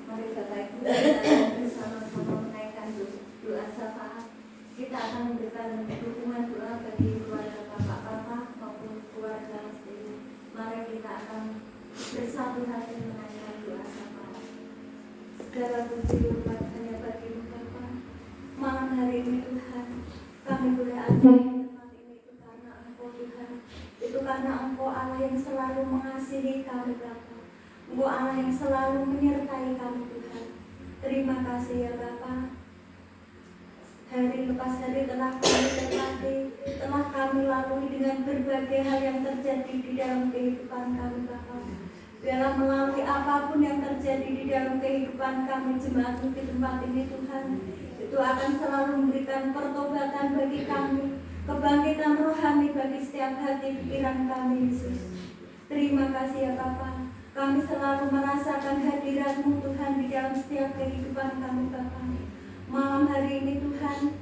Mari Bapak Ibu kita bersama-sama menaikkan doa syafaat. Kita akan memberikan dukungan doa bagi keluarga Bapak Patah maupun keluarga Mas Dewi. Mari kita akan bersatu hati menaikkan doa syafaat. segala puji hormat hanya bagi-Mu Bapa. Malam hari ini Tuhan, kami boleh ada di tempat ini itu karena Engkau Tuhan. Itu karena Engkau Allah yang selalu mengasihi kami Bapa. Engkau Allah yang selalu menyertai kami Tuhan. Terima kasih ya Bapa. Hari lepas hari telah kami lewati, telah kami lalui dengan berbagai hal yang terjadi di dalam kehidupan kami Bapa. Biarlah melalui apapun yang terjadi di dalam kehidupan kami jemaat di tempat ini Tuhan, itu akan selalu memberikan pertobatan bagi kami, kebangkitan rohani bagi setiap hati pikiran kami Yesus. Terima kasih ya Bapa. Kami selalu merasakan hadirat-Mu Tuhan di dalam setiap kehidupan kami Bapa. Malam hari ini Tuhan,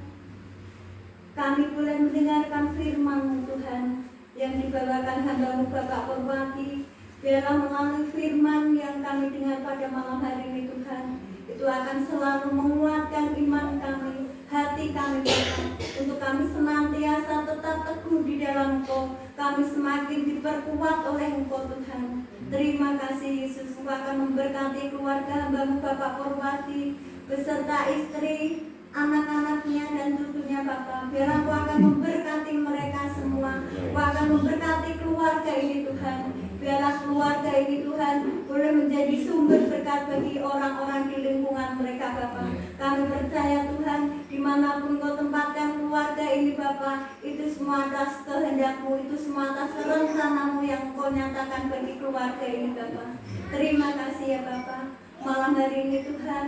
kami boleh mendengarkan firman-Mu Tuhan yang dibawakan hamba-Mu Bapak Purwati. Biarlah melalui firman yang kami dengar pada malam hari ini Tuhan, itu akan selalu menguatkan iman kami, hati kami Bapa, untuk kami senantiasa tetap teguh di dalam Engkau. Kami semakin diperkuat oleh Engkau Tuhan. Terima kasih Yesus. Engkau akan memberkati keluarga hamba-Mu Bapak Purwati beserta istri, anak-anaknya dan cucunya Bapa. Biar Engkau akan memberkati mereka semua. Engkau akan memberkati keluarga ini Tuhan. Biarlah keluarga ini Tuhan boleh menjadi sumber berkat bagi orang-orang di lingkungan mereka Bapa. Kami percaya Tuhan, dimanapun Kau tempatkan keluarga ini Bapa, itu semua atas kehendak-Mu, itu semua atas rencana-Mu yang Kau nyatakan bagi keluarga ini Bapa. Terima kasih ya Bapa. Malam hari ini Tuhan,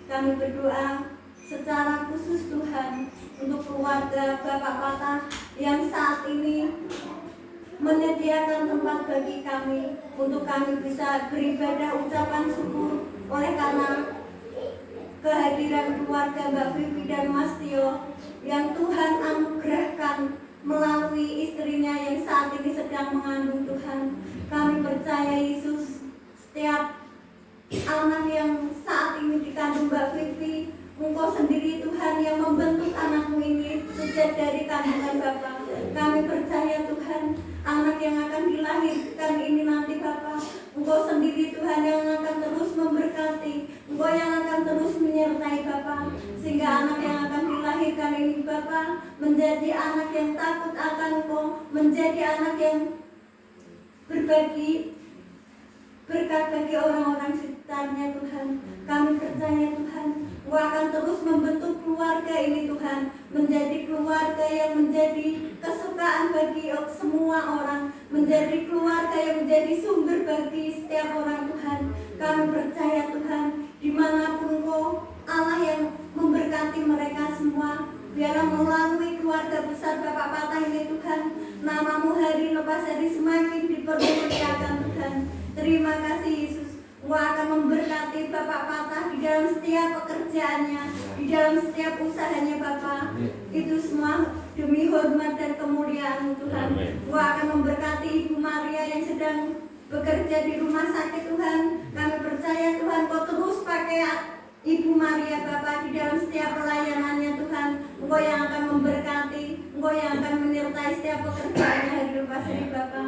kami berdoa secara khusus Tuhan untuk keluarga Bapak Patah yang saat ini menyediakan tempat bagi kami untuk kami bisa beribadah ucapan syukur oleh karena kehadiran keluarga Mbak Vivi dan Mas Tio yang Tuhan anugerahkan melalui istrinya yang saat ini sedang mengandung Tuhan. Kami percaya Yesus, setiap anak yang saat ini dikandung Mbak Vivi, Engkau sendiri Tuhan yang membentuk anakmu ini sejak dari kandungan Bapa. Kami percaya Tuhan, anak yang akan dilahirkan ini nanti Bapa, Engkau sendiri Tuhan yang akan terus memberkati, Engkau yang akan terus menyertai Bapa, sehingga anak yang akan dilahirkan ini Bapa menjadi anak yang takut akan Engkau, menjadi anak yang berbagi berkat bagi orang-orang sekitarnya Tuhan. Kami percaya Tuhan, Engkau akan terus membentuk keluarga ini Tuhan menjadi keluarga yang menjadi kesukaan bagi semua orang, menjadi keluarga yang menjadi sumber bagi setiap orang Tuhan. Kami percaya Tuhan, dimanapun Engkau Allah yang memberkati mereka semua. Biarlah melalui keluarga besar Bapak Patah ini Tuhan, nama-Mu hari lepas hari semakin dipermuliakan Tuhan. Terima kasih Yesus. Engkau akan memberkati Bapak Patah di dalam setiap pekerjaannya, di dalam setiap usahanya Bapak. Itu semua demi hormat dan kemuliaan-Mu Tuhan. Engkau akan memberkati Ibu Maria yang sedang bekerja di rumah sakit Tuhan. Kami percaya Tuhan Kau terus pakai Ibu Maria Bapa di dalam setiap pelayanannya Tuhan. Engkau yang akan memberkati, Engkau yang akan menyertai setiap pekerjaannya hari lepas hari Bapa.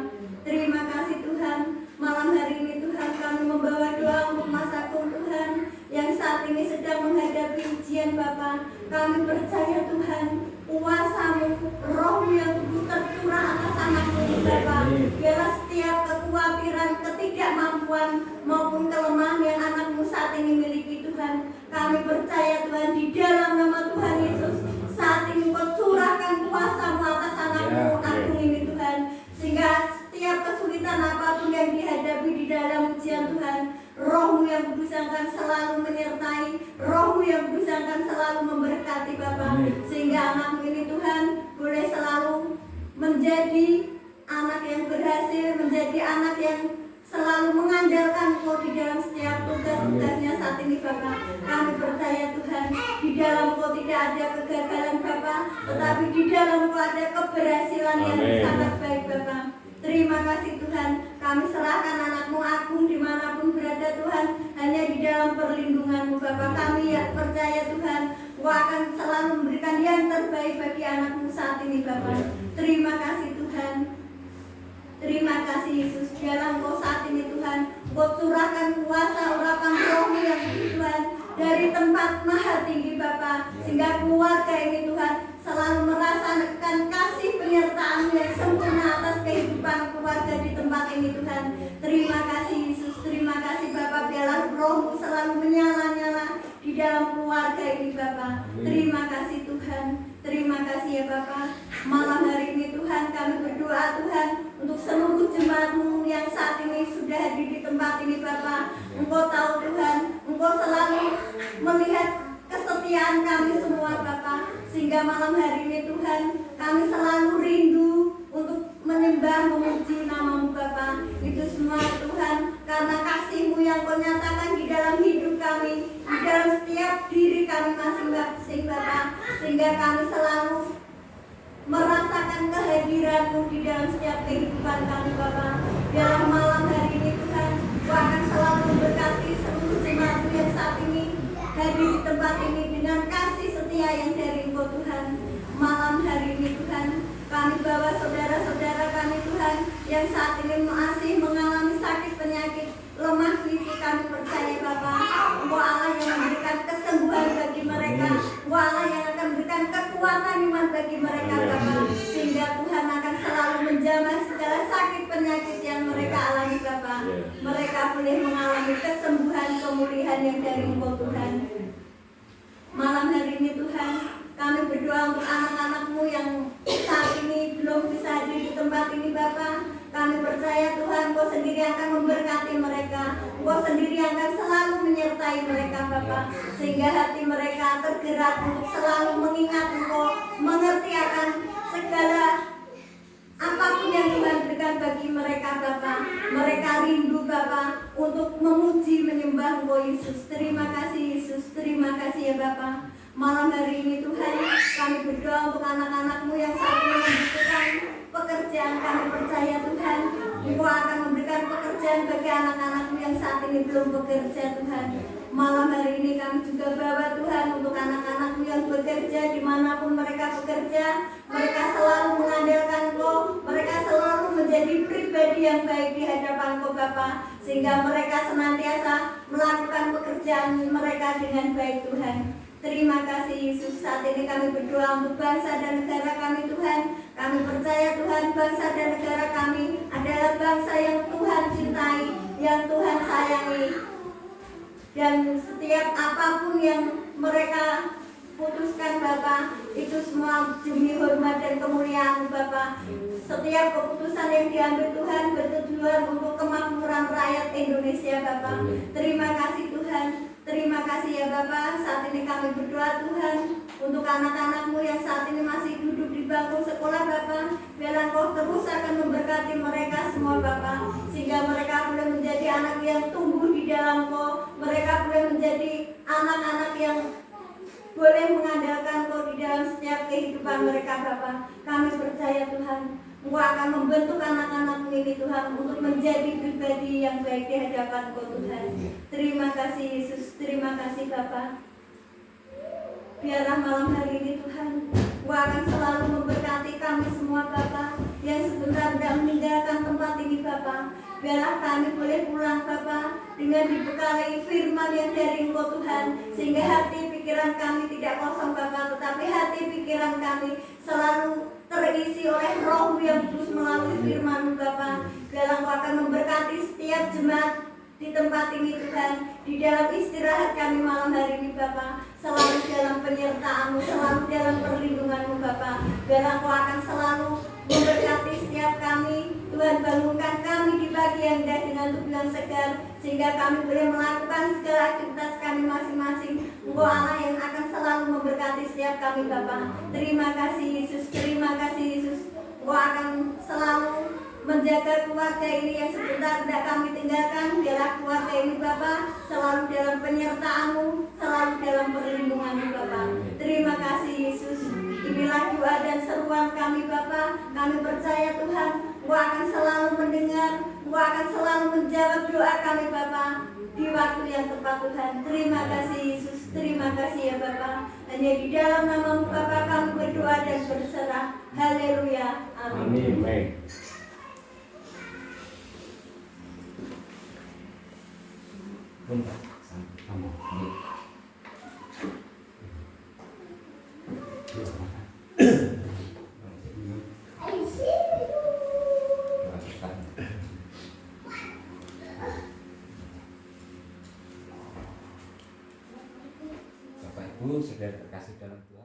Terima kasih Tuhan. Malam hari ini Tuhan kami membawa doa untuk Mas Agung Tuhan yang saat ini sedang menghadapi ujian Bapa. Kami percaya Tuhan, kuasa-Mu, Roh-Mu yang kudus tercurah atas anakmu ini Bapa. Biarlah setiap kekhawatiran, ketidakmampuan maupun kelemahan yang anakmu saat ini miliki Tuhan, kami percaya Tuhan di dalam nama Tuhan Yesus saat ini Kau curahkan kuasa-Mu atas anakmu Agung ini Tuhan, sehingga setiap kesulitan apapun yang dihadapi di dalam ujian Tuhan, Roh-Mu yang kudus akan selalu menyertai, Roh-Mu yang kudus akan selalu memberkati Bapa, sehingga anakmu ini Tuhan boleh selalu menjadi anak yang berhasil, menjadi anak yang selalu mengandalkan Kau di dalam setiap tugas-tugasnya saat ini Bapa. Kami percaya Tuhan, di dalam Kau tidak ada kegagalan Bapa, tetapi di dalam Kau ada keberhasilan yang sangat baik Bapa. Terima kasih Tuhan, kami serahkan anakmu Agung dimanapun berada Tuhan, hanya di dalam perlindungan-Mu Bapa. Kami ya percaya Tuhan, Kau akan selalu memberikan yang terbaik bagi anakmu saat ini Bapa. Terima kasih Tuhan. Terima kasih Yesus. Biarlah Engkau saat ini Tuhan, Engkau curahkan kuasa urapan Roh-Mu yang kudus Tuhan dari tempat maha tinggi Bapa, sehingga keluarga ini Tuhan selalu merasakan kasih penyertaan yang sempurna atas kehidupan keluarga di tempat ini Tuhan. Terima kasih Yesus, terima kasih Bapa, biarlah roh-Mu selalu menyala-nyala di dalam keluarga ini Bapa. Terima kasih Tuhan, terima kasih ya Bapa. Malam hari ini Tuhan kami berdoa Tuhan untuk seluruh jemaat-Mu yang saat ini sudah hadir di tempat ini Bapa. Engkau tahu Tuhan, Engkau selalu melihat kesetiaan kami semua Bapa, sehingga malam hari ini Tuhan kami selalu rindu untuk menyembah memuji nama-Mu Bapa. Itu semua Tuhan karena kasih-Mu yang Kau nyatakan di dalam hidup kami, di dalam setiap diri kami masing-masing Bapa, sehingga kami selalu merasakan kehadiran-Mu di dalam setiap kehidupan kami Bapa. Dalam malam hari ini Tuhan, Kau akan selalu memberkati seluruh jemaat-Mu yang saat ini hadir di tempat ini dengan kasih setia yang dari Engkau Tuhan. Malam hari ini Tuhan, kami bawa saudara-saudara kami Tuhan yang saat ini masih mengalami sakit penyakit lemah fisik. Kami percaya Bapa, Engkau Allah yang memberikan kesembuhan bagi mereka, Engkau Allah yang akan memberikan kekuatan iman bagi mereka Bapa, sehingga Tuhan akan selalu menjamah segala sakit penyakit yang mereka alami Bapa. Mereka boleh mengalami kesembuhan, pemulihan yang dari Engkau Tuhan. Malam hari ini Tuhan, kami berdoa untuk anak-anak-Mu yang saat ini belum bisa hadir di tempat ini Bapa. Kami percaya Tuhan, Kau sendiri akan memberkati mereka, Kau sendiri akan selalu menyertai mereka Bapa, sehingga hati mereka tergerak untuk selalu mengingat Engkau, mengerti akan segala apapun yang Tuhan berikan bagi mereka Bapa. Mereka rindu Bapa untuk memuji menyembah Engkau Yesus. Terima kasih Yesus, terima kasih ya Bapa. Malam hari ini Tuhan, kami berdoa untuk anak-anak-Mu yang saat ini membutuhkan pekerjaan. Kami percaya Tuhan, Engkau akan memberikan pekerjaan bagi anak-anak-Mu yang saat ini belum bekerja Tuhan. Malam hari ini kami juga bawa Tuhan untuk anak-anak-Mu yang bekerja dimanapun mereka bekerja. Mereka selalu mengandalkan Engkau, mereka selalu menjadi pribadi yang baik di hadapan Engkau Bapa, sehingga mereka senantiasa melakukan pekerjaan mereka dengan baik Tuhan. Terima kasih Yesus. Saat ini kami berdoa untuk bangsa dan negara kami Tuhan. Kami percaya Tuhan, bangsa dan negara kami adalah bangsa yang Tuhan cintai, yang Tuhan sayangi. Dan setiap apapun yang mereka putuskan Bapa, itu semua demi hormat dan kemuliaan Bapa. Setiap keputusan yang diambil Tuhan bertujuan untuk kemakmuran rakyat Indonesia Bapa. Terima kasih Tuhan. Terima kasih ya Bapa. Saat ini kami berdoa Tuhan untuk anak-anak-Mu yang saat ini masih duduk di bangku sekolah Bapa. Biarlah Engkau terus akan memberkati mereka semua Bapa, sehingga mereka boleh menjadi anak yang tumbuh di dalam Engkau. Mereka boleh menjadi anak-anak yang boleh mengandalkan Engkau di dalam setiap kehidupan mereka Bapa. Kami percaya Tuhan, Engkau akan membentuk anak-anak-Mu ini Tuhan untuk menjadi pribadi yang baik di hadapan Engkau Tuhan. Terima kasih Yesus, terima kasih Bapa. Biarlah malam hari ini Tuhan, Engkau akan selalu memberkati kami semua Bapa yang sebentar tidak meninggalkan tempat ini Bapa. Biarlah kami boleh pulang Bapa dengan dibekali firman yang dari Engkau Tuhan, sehingga hati pikiran kami tidak kosong Bapa, tetapi hati pikiran kami selalu terisi oleh Roh yang kudus melalui firman Bapa. Biarlah Engkau akan memberkati setiap jemaat di tempat ini Tuhan, di dalam istirahat kami malam hari ini Bapa, selalu dalam penyertaan-Mu, selalu dalam perlindungan-Mu Bapa. Biarlah Engkau akan selalu memberkati setiap kami. Tuhan, bangunkan kami di pagi yang indah dengan tubuh yang segar, sehingga kami boleh melakukan segala aktivitas kami masing-masing. Engkau Allah yang akan selalu memberkati setiap kami Bapa. Terima kasih Yesus, terima kasih Yesus. Engkau akan selalu menjaga keluarga ini yang sebentar tidak kami tinggalkan. Biarlah keluarga ini Bapa selalu dalam penyertaan-Mu, selalu dalam perlindungan-Mu Bapa. Terima kasih Yesus. Inilah doa dan seruan kami Bapa. Kami percaya Tuhan, Engkau akan selalu mendengar, Engkau akan selalu menjawab doa kami Bapa di waktu yang tepat Tuhan. Terima kasih Yesus, terima kasih ya Bapa. Hanya di dalam nama-Mu Bapa kami berdoa dan berserah. Haleluya. Amin. Amin. Baik. Bapak Ibu, saudara terkasih dalam Tuhan.